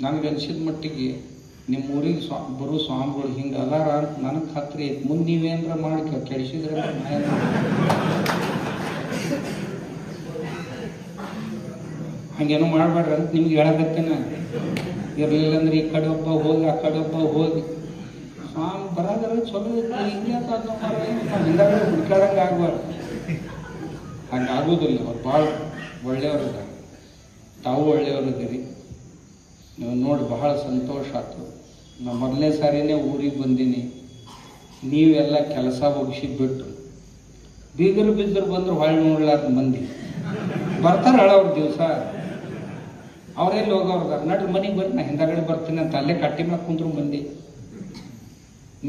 ನನಗನ್ಸಿದ ಮಟ್ಟಿಗೆ ನಿಮ್ಮ ಊರಿಗೆ ಬರೋ ಸ್ವಾಮಿಗಳು ಹಿಂಗೆ ಅದಾರ ಅಂತ ನನಗೆ ಖಾತ್ರಿ ಐತಿ. ಮುಂದೆ ನೀವೇನ್ರ ಮಾಡಿ ಕೆಡಿಸಿದ್ರೆ ಹಂಗೇನೋ ಮಾಡಬೇಡ್ರಿ ಅಂತ ನಿಮ್ಗೆ ಹೇಳಕತ್ತೇನೆ. ಇರಲಿಲ್ಲ ಅಂದ್ರೆ ಈ ಕಡೆ ಒಬ್ಬ ಹೋಗಿ ಆ ಕಡೆ ಒಬ್ಬ ಹೋಗಿ ಸ್ವಾಮಿ ಬರಾದರ ಚಲೋ ಹಿಂಗ್ಯಾಕ ಹಿಂದಾಗಡೆ ಹುಡ್ಕಾಡಂಗೆ ಆಗ್ಬಾರ್ದು. ಹಂಗಾಗೋದಿಲ್ಲ. ಅವ್ರು ಭಾಳ ಒಳ್ಳೆಯವ್ರಿದ್ದಾರೆ, ತಾವು ಒಳ್ಳೆಯವ್ರಿದ್ದೀರಿ. ನೀವು ನೋಡಿ ಬಹಳ ಸಂತೋಷ ಆಯ್ತು. ನಾ ಮೊದಲನೇ ಸಾರಿನೇ ಊರಿಗೆ ಬಂದೀನಿ, ನೀವೆಲ್ಲ ಕೆಲಸ ಮುಗಿಸಿ ಬಿಟ್ಟು ಬೀಗರು ಬಿದ್ದರು ಬಂದ್ರು ಹೊಳ್ಳಿ ನೋಡ್ಲಾರ್ದ ಮಂದಿ ಬರ್ತಾರ ಅವ್ರ ದಿವಸ. ಅವ್ರೆಲ್ಲಿ ಹೋಗೋರ್ದಾರ ನಡ್ರಿ ಮನೆಗೆ ಬರ್ರಿ, ನಾ ಹಿಂದಾಗಡೆ ಬರ್ತೀನಿ ಅಂತ ಅಲ್ಲೇ ಕಟ್ಟಿ ಮ್ಯಾಗ ಕುಂದ್ರು ಮಂದಿ.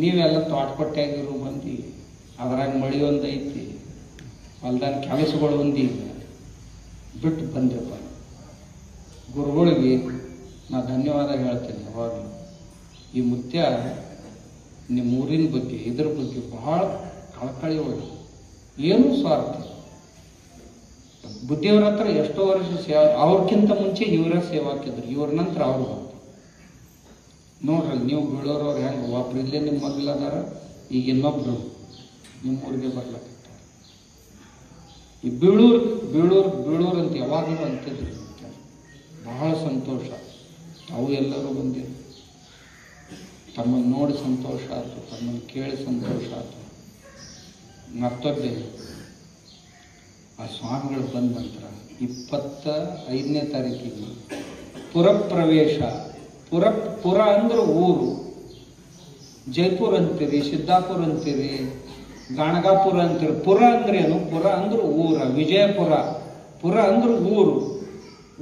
ನೀವೆಲ್ಲ ತೋಟಪಟ್ಟೆಯಾಗಿರೋ ಮಂದಿ, ಅದ್ರಾಗ ಮಳಿ ಒಂದು ಐತಿ, ಹೊಲ್ದಾನ ಕೆಲಸಗಳು ಒಂದು ಈಗ ಬಿಟ್ಟು ಬಂದೆಪ್ಪ. ಗುರುಗಳಿಗೆ ನಾ ಧನ್ಯವಾದ ಹೇಳ್ತೇನೆ ಯಾವಾಗಲೂ. ಈ ಮುತ್ಯ ನಿಮ್ಮ ಊರಿನ ಬಗ್ಗೆ ಇದ್ರ ಬಗ್ಗೆ ಬಹಳ ಕಳಕಳಿ ಒಳ್ಳೆ, ಏನೂ ಸ್ವಾರ್ಥ. ಬುದ್ಧಿಯವ್ರ ಹತ್ರ ಎಷ್ಟೋ ವರ್ಷ ಸೇವಾ, ಅವ್ರಕ್ಕಿಂತ ಮುಂಚೆ ಇವರ ಸೇವಾ ಹಾಕಿದ್ರು, ಇವ್ರ ನಂತರ ಅವ್ರು ಬಂತು. ನೋಡ್ರಿ ನೀವು ಬೀಳೋರವ್ರು ಹೆಂಗೆ ಒಬ್ರು ಇಲ್ಲೇ ನಿಮ್ಮ ಮಗ್ಳು ಅದಾರ, ಈಗ ಇನ್ನೊಬ್ರು ನಿಮ್ಮೂರಿಗೆ ಬರ್ಲಕ್ಕ. ಈ ಬೀಳೂರು ಅಂತ ಯಾವಾಗಲೂ ಅಂತಿದ್ರು. ಬಹಳ ಸಂತೋಷ. ಅವು ಎಲ್ಲರೂ ಬಂದಿರು, ತಮ್ಮನ್ನು ನೋಡಿ ಸಂತೋಷ ಆಯ್ತು, ತಮ್ಮನ್ನು ಕೇಳಿ ಸಂತೋಷ ಆಯ್ತು. ಮತ್ತೊಬ್ಬೆ ಆ ಸ್ವಾಮಿಗಳು ಬಂದ ನಂತರ 25ನೇ ತಾರೀಕಿಗೆ ಪುರಪ್ರವೇಶ. ಪುರ ಅಂದ್ರೆ ಊರು. ಜೈಪುರ ಅಂತೀರಿ, ಸಿದ್ದಾಪುರ ಅಂತೀರಿ, ಗಾಣಗಾಪುರ ಅಂತೀರಿ. ಪುರ ಅಂದ್ರೆ ಏನು? ಪುರ ಅಂದ್ರೆ ಊರ. ವಿಜಯಪುರ ಪುರ ಅಂದ್ರೆ ಊರು.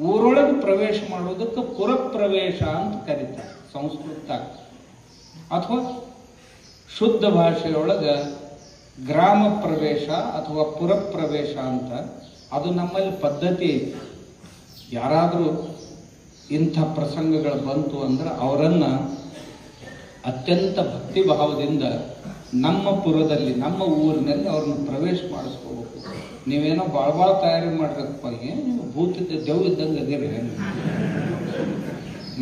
ಊರೊಳಗೆ ಪ್ರವೇಶ ಮಾಡೋದಕ್ಕೆ ಪುರಪ್ರವೇಶ ಅಂತ ಕರೀತಾರೆ ಸಂಸ್ಕೃತ. ಅಥವಾ ಶುದ್ಧ ಭಾಷೆಯೊಳಗೆ ಗ್ರಾಮ ಪ್ರವೇಶ ಅಥವಾ ಪುರಪ್ರವೇಶ ಅಂತ ಅದು ನಮ್ಮಲ್ಲಿ ಪದ್ಧತಿ ಐತಿ. ಯಾರಾದರೂ ಇಂಥ ಪ್ರಸಂಗಗಳು ಬಂತು ಅಂದ್ರೆ ಅವರನ್ನು ಅತ್ಯಂತ ಭಕ್ತಿ ಭಾವದಿಂದ ನಮ್ಮ ಪುರದಲ್ಲಿ, ನಮ್ಮ ಊರಿನಲ್ಲಿ ಅವ್ರನ್ನ ಪ್ರವೇಶ ಮಾಡಿಸ್ಕೋಬೇಕು. ನೀವೇನೋ ಭಾಳ ತಯಾರಿ ಮಾಡಿರಪ್ಪ, ನೀವು ಭೂತಿದ್ದ ದೇವ್ ಇದ್ದಂಗೆ ಅದಿರಿ.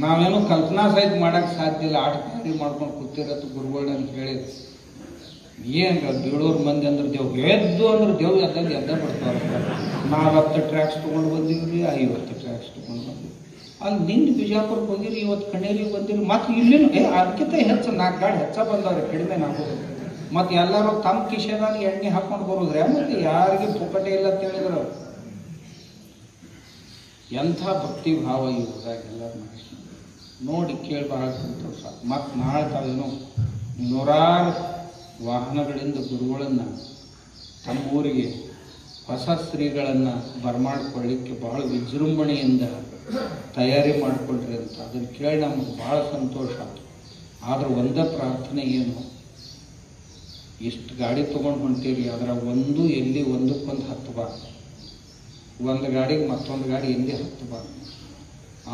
ನಾವೇನೋ ಕಲ್ಪನಾ ಸಹಿತ ಮಾಡಕ್ಕೆ ಸಾಧ್ಯ ಇಲ್ಲ, ಆಟ ತಯಾರಿ ಮಾಡ್ಕೊಂಡು ಕೂತಿರತ್ತು ಗುರುಗಳನ್ನ ಅಂತ ಹೇಳಿದ್ರು. ಏನ್ರ ಬೀಳೂರು ಮಂದಿ ಅಂದ್ರೆ ದೇವ್ ಎದ್ದು ಅಂದ್ರೆ ದೇವ್ ಎದ್ದಂಗೆ ಎದ್ದ ಬಿಡ್ತಾರ. 40 ಟ್ರ್ಯಾಕ್ಸ್ ತೊಗೊಂಡು ಬಂದಿವ್ರಿ, 50 ಟ್ರ್ಯಾಕ್ಸ್ ತೊಗೊಂಡು ಬಂದಿವಿ. ಅಲ್ಲಿ ನಿನ್ನೆ ಬಿಜಾಪುರಕ್ಕೆ ಹೋಗಿರಿ, ಇವತ್ತು ಕಣೇರಿಗೆ ಬಂದಿರಿ, ಮತ್ತು ಇಲ್ಲಿನೂ ಅದಕ್ಕಿಂತ ಹೆಚ್ಚು 4 ಗಾಡಿ ಹೆಚ್ಚ ಬಂದವ್ರಿ, ಕಡಿಮೆ ನಾಗೋದು. ಮತ್ತು ಎಲ್ಲರೂ ತಮ್ಮ ಕಿಶೆದಾಗ ಎಣ್ಣೆ ಹಾಕೊಂಡು ಬರೋದ್ರೆ, ಮತ್ತು ಯಾರಿಗೆ ಪುಕ್ಕಟೆ ಇಲ್ಲ ಅಂತ ಹೇಳಿದ್ರು. ಎಂಥ ಭಕ್ತಿ ಭಾವ ಈ ಊರಾಗ ಎಲ್ಲರೂ ನೋಡಿ ಕೇಳಿ ಬಹಳ ಸಂತೋಷ. ಮತ್ತು ನಾಳೆ ತಾವೇನೋ 100 ವಾಹನಗಳಿಂದ ಗುರುಗಳನ್ನು ತಮ್ಮ ಊರಿಗೆ ಹೊಸ ಶ್ರೀಗಳನ್ನು ಬರಮಾಡ್ಕೊಳ್ಳಿಕ್ಕೆ ಬಹಳ ವಿಜೃಂಭಣೆಯಿಂದ ತಯಾರಿ ಮಾಡಿಕೊಂಡ್ರಿ ಅಂತ ಅದನ್ನು ಕೇಳಿ ನಮಗೆ ಭಾಳ ಸಂತೋಷ ಆಯಿತು. ಆದ್ರೆ ಒಂದೇ ಪ್ರಾರ್ಥನೆ ಏನು, ಇಷ್ಟು ಗಾಡಿ ತೊಗೊಂಡು ಹೊಂಟೀರಿ, ಅದರ ಒಂದು ಎಲ್ಲಿ ಒಂದಕ್ಕೊಂದು ಹತ್ತಬಾರ್ದು, ಒಂದು ಗಾಡಿಗೆ ಮತ್ತೊಂದು ಗಾಡಿ ಎಲ್ಲಿ ಹತ್ತಬಾರ್ದು.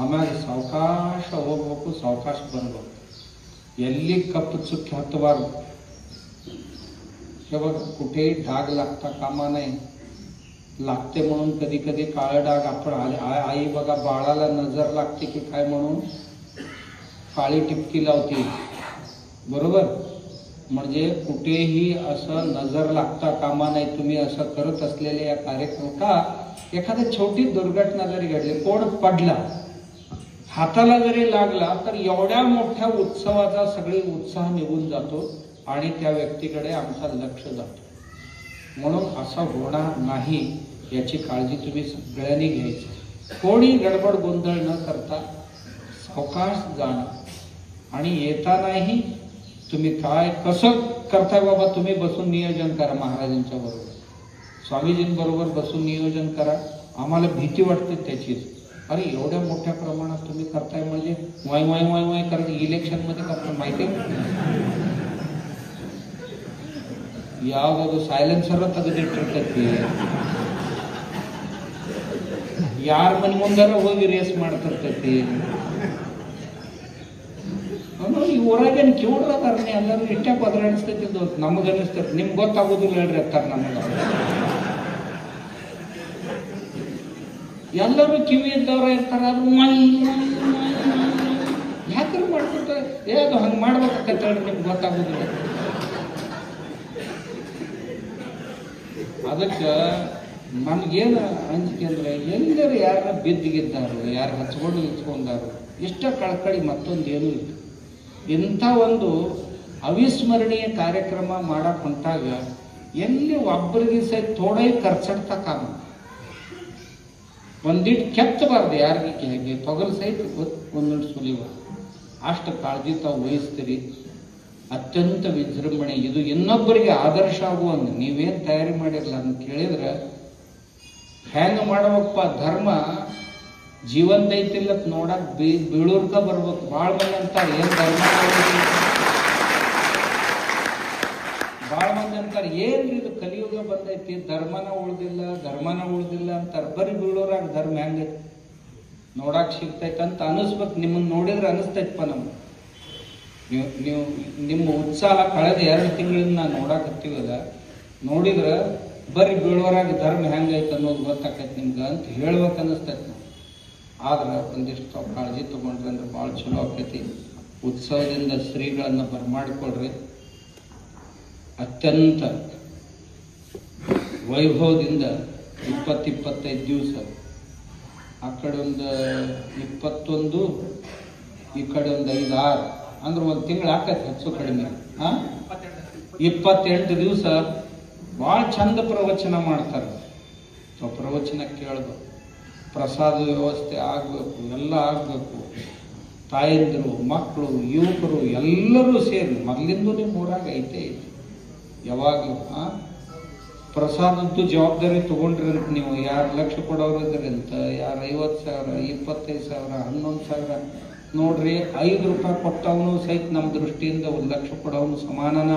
ಆಮೇಲೆ ಸಾವಕಾಶ ಹೋಗ್ಬೇಕು, ಸಾವಕಾಶ ಬರಬೇಕು, ಎಲ್ಲಿ कप चुक हतवार हे बघ कुठेही डाग लागता कामा नाही. लागते म्हणून कधी कधी काळा डाग आपण आई बघा बाळाला नजर लागते की काय म्हणून काळी टिपकी लावते बरोबर. म्हणजे कुठेही असं नजर लागता कामा नाही. तुम्ही असं करत असलेले या कार्यक्रम का एखादी छोटी दुर्घटना जरी घडली, कोण पडला, हाताला जरी लागला तर एवढ्या मोठ्या उत्सवाचा सगळी उत्साह निघून जातो आणि त्या व्यक्तीकडे आमचा लक्ष जातो. म्हणून असं होणार नाही याची काळजी तुम्ही सगळ्यांनी घ्यायची. कोणी गडबड गोंधळ न करता सावकाश जाणं आणि येतानाही तुम्ही काय कसं करताय बाबा, तुम्ही बसून नियोजन करा. महाराजांच्या बरोबर स्वामीजींबरोबर बसून नियोजन करा आम्हाला भीती वाटते त्याचीच. अरे एवढ्या मोठ्या प्रमाणात तुम्ही करताय म्हणजे वाय वाय वाय वाय करत इलेक्शन मध्ये करता माहिती ಯಾವ್ದು ಸೈಲೆನ್ಸರ್ ತೆಗೆದಿಟ್ಟಿರ್ತೈತಿ, ಯಾರ ಮನೆ ಮುಂದಾರ ಹೋಗಿ ರೇಸ್ ಮಾಡ್ತಿರ್ತೈತಿ. ಈ ಊರಾಗೇನು ಕಿವ್ರದಾರ ಎಲ್ಲರೂ ಇಟ್ಟೆ ಬದಲಾಡಿಸ್ತೈತಿ ನಮಗ ಅನಿಸ್ತೈತಿ. ನಿಮ್ಗೆ ಗೊತ್ತಾಗೋದಿಲ್ಲ ಹೇಳ್ರಿ ಅತ್ತಾರ ನಮಗ. ಎಲ್ಲರೂ ಕಿವಿ ಇದ್ದವ್ರ ಇರ್ತಾರ, ಅದು ಯಾಕ್ರ ಮಾಡ್ಕೊತಾರೆ. ಅದು ಹಂಗೆ ಮಾಡ್ಬೇಕಂತ ಹೇಳ್ರಿ ನಿಮ್ಗೆ ಗೊತ್ತಾಗೋದಿಲ್ಲ. ಅದಕ್ಕೆ ನಮ್ಗೇನು ಅಂಜಿಕೆ ಅಂದ್ರೆ ಎಲ್ಲರೂ ಯಾರ ಬಿದ್ದಿಗಿದ್ದಾರು, ಯಾರು ಹಚ್ಕೊಂಡು ನಿಂತ್ಕೊಂಡಾರು, ಇಷ್ಟ ಕಳ್ಕಳಿ ಮತ್ತೊಂದೇನೂ ಇಲ್ಲ. ಇಂಥ ಒಂದು ಅವಿಸ್ಮರಣೀಯ ಕಾರ್ಯಕ್ರಮ ಮಾಡಕ್ ಹೊಂಟಾಗ ಎಲ್ಲಿ ಒಬ್ಬರಿಗೆ ಸಹಿತ ಥೋಡೈ ಖರ್ಚಡ್ತಾ ಕಾಮ ಒಂದಿಟ್ಟು ಕೆತ್ತಬಾರ್ದು, ಯಾರಿಗೆ ಹೇಗೆ ತೊಗಲು ಸಹಿತ ಒಂದೊಂದು ಸುಲಿವ ಅಷ್ಟು ಕಾಳಜಿ ತಾವು ವಹಿಸ್ತೀರಿ. ಅತ್ಯಂತ ವಿಜೃಂಭಣೆ. ಇದು ಇನ್ನೊಬ್ಬರಿಗೆ ಆದರ್ಶ ಆಗುವಂಗೆ ನೀವೇನು ತಯಾರಿ ಮಾಡಿರಲ್ಲ ಅಂತ ಕೇಳಿದ್ರೆ ಹೆಂಗೆ ಮಾಡಬೇಕಪ್ಪ. ಧರ್ಮ ಜೀವಂತ ಐತಿಲ್ಲ ನೋಡಕ್ ಬೀಳೂರ್ಕ ಬರ್ಬೇಕು. ಭಾಳ ಮಂದಿ ಅಂತಾರೆ ಏನು ಧರ್ಮ, ಭಾಳ ಮಂದಿ ಅಂತಾರೆ ಏನ್ರಿ ಇದು ಕಲಿಯುಗ ಬಂದೈತಿ, ಧರ್ಮನ ಉಳ್ದಿಲ್ಲ ಅಂತಾರೆ. ಬರೀ ಬೀಳೂರಾಗ ಧರ್ಮ ಹೆಂಗೈತಿ ನೋಡಕ್ ಸಿಗ್ತೈತೆ ಅಂತ ಅನಿಸ್ಬೇಕು. ನಿಮ್ಮನ್ನ ನೋಡಿದ್ರೆ ಅನಿಸ್ತೈತಪ್ಪ ನಮ್ಗೆ. ನೀವು ನಿಮ್ಮ ಉತ್ಸಾಹ ಕಳೆದ 2 ತಿಂಗಳಿಂದ ನಾನು ನೋಡಾಕತ್ತೀವಲ್ಲ, ನೋಡಿದ್ರೆ ಬರೀ ಬೀಳೋರಾಗ ಧರ್ಮ ಹೆಂಗೈತೆ ಅನ್ನೋದು ಗೊತ್ತಾಕೈತೆ ನಿಮ್ಗೆ ಅಂತ ಹೇಳ್ಬೇಕು ಅನ್ನಿಸ್ತೈತೆ. ನಾವು ಆದ್ರೆ ಒಂದಿಷ್ಟು ಕಾಳಜಿ ತಗೊಂಡ್ರಿ ಅಂದ್ರೆ ಭಾಳ ಚಲೋ ಆಕೈತಿ. ಉತ್ಸವದಿಂದ ಶ್ರೀಗಳನ್ನು ಬರಮಾಡಿಕೊಳ್ರಿ. ಅತ್ಯಂತ ವೈಭವದಿಂದ 20-25 ದಿವಸ, ಆ ಕಡೆ ಒಂದು 21, ಈ ಕಡೆ ಒಂದು 5-6 ಅಂದ್ರೆ 1 ತಿಂಗಳು ಆಕೈತೆ ಹೆಚ್ಚು ಕಡಿಮೆ. 28 ದಿವಸ ಭಾಳ ಚಂದ ಪ್ರವಚನ ಮಾಡ್ತಾರೆ. ಪ್ರವಚನ ಕೇಳಬೇಕು, ಪ್ರಸಾದ ವ್ಯವಸ್ಥೆ ಆಗಬೇಕು, ಎಲ್ಲ ಆಗಬೇಕು. ತಾಯಂದಿರು, ಮಕ್ಕಳು, ಯುವಕರು ಎಲ್ಲರೂ ಸೇರಿ ಮೊದಲಿಂದು ನಿಮ್ಮ ಊರಾಗ ಐತೆ ಯಾವಾಗಲೂ ಪ್ರಸಾದದ್ದು ಜವಾಬ್ದಾರಿ ತಗೊಂಡ್ರಿ ಅಂತ. ನೀವು ಯಾರು ಲಕ್ಷ ಕೊಡೋರಿದ್ರಿ ಅಂತ, ಯಾರು 50,000, 25,000, 11,000 ನೋಡ್ರಿ. 5 ರೂಪಾಯಿ ಕೊಟ್ಟವನು ಸಹಿತ ನಮ್ಮ ದೃಷ್ಟಿಯಿಂದ 1 ಲಕ್ಷ ಕೊಡೋನು ಸಮಾನನ.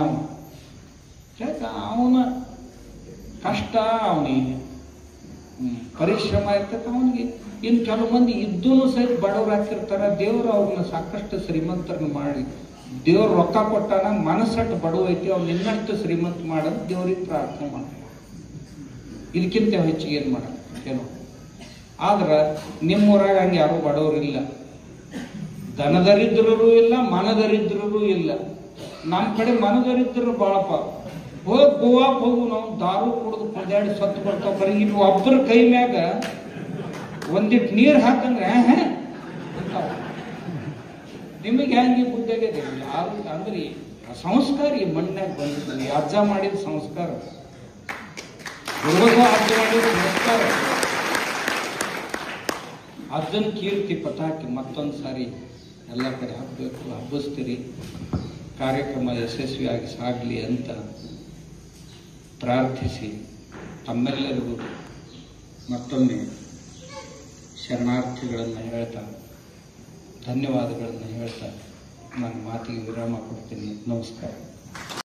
ಅವನ ಕಷ್ಟ, ಅವನಿಗೆ ಪರಿಶ್ರಮ ಇರ್ತೈತೆ ಅವನಿಗೆ. ಇನ್ನು ಕೆಲವು ಮಂದಿ ಇದ್ದೂ ಸಹಿತ ಬಡವ್ರು ಹಾಕಿರ್ತಾರೆ. ದೇವರು ಅವ್ರನ್ನ ಸಾಕಷ್ಟು ಶ್ರೀಮಂತರನ್ನ ಮಾಡಿ, ದೇವ್ರು ರೊಕ್ಕ ಕೊಟ್ಟಾನ, ಮನಸ್ಸಟ್ಟು ಬಡವ ಐತಿ, ಅವ್ನು ಇನ್ನಷ್ಟು ಶ್ರೀಮಂತ ಮಾಡೋದು ದೇವ್ರಿಗೆ ಪ್ರಾರ್ಥನೆ ಮಾಡ್ತಾರೆ. ಇದಕ್ಕಿಂತ ಹೆಚ್ಚಿಗೆ ಏನು ಮಾಡ ಕೆಲವು. ಆದ್ರೆ ನಿಮ್ಮೂರಾಗ ಹಂಗೆ ಯಾರು ಬಡವರಿಲ್ಲ, ಧನದರಿದ್ರರು ಇಲ್ಲ, ಮನದರಿದ್ರರು ಇಲ್ಲ. ನಮ್ಮ ಕಡೆ ಮನದರಿದ್ರರು ಬಾಳಪ್ಪ. ಹೋಗಿ ಗೋವಾಕ್ ಹೋಗು, ನಾವು ದಾರು ಕುಡಿದು ಕುಡ್ದಾಡಿ ಸತ್ತು ಬರ್ತಾವ. ಬರೀ ಇಲ್ಲಿ ಒಬ್ಬರ ಕೈ ಮ್ಯಾಗ ಒಂದಿಟ್ಟು ನೀರು ಹಾಕಂದ್ರೆ ಅಂತಾವ. ನಿಮಗೆ ಹೆಂಗೆ ಬುದ್ಧಿಯಾಗಿದೆ ಅಂದ್ರೆ ಸಂಸ್ಕಾರ ಈ ಮಣ್ಣಾಗ ಬಂದಿದೆ. ಅಜ್ಜ ಮಾಡಿದ ಸಂಸ್ಕಾರ, ಅಜ್ಜ ಮಾಡಿದ ಸಂಸ್ಕಾರ. ಅಜ್ಜನ ಕೀರ್ತಿ ಪಟಾಕಿ ಮತ್ತೊಂದು ಸಾರಿ ಎಲ್ಲ ಕಡೆ ಹಬ್ಬಬೇಕು, ಹಬ್ಬಿಸ್ತೀರಿ. ಕಾರ್ಯಕ್ರಮ ಯಶಸ್ವಿಯಾಗಿ ಸಾಗಲಿ ಅಂತ ಪ್ರಾರ್ಥಿಸಿ ತಮ್ಮೆಲ್ಲರಿಗೂ ಮತ್ತೊಮ್ಮೆ ಶರಣಾರ್ಥಿಗಳನ್ನು ಹೇಳ್ತಾ, ಧನ್ಯವಾದಗಳನ್ನು ಹೇಳ್ತಾ ನನ್ನ ಮಾತಿಗೆ ವಿರಾಮ ಕೊಡ್ತೀನಿ. ನಮಸ್ಕಾರ.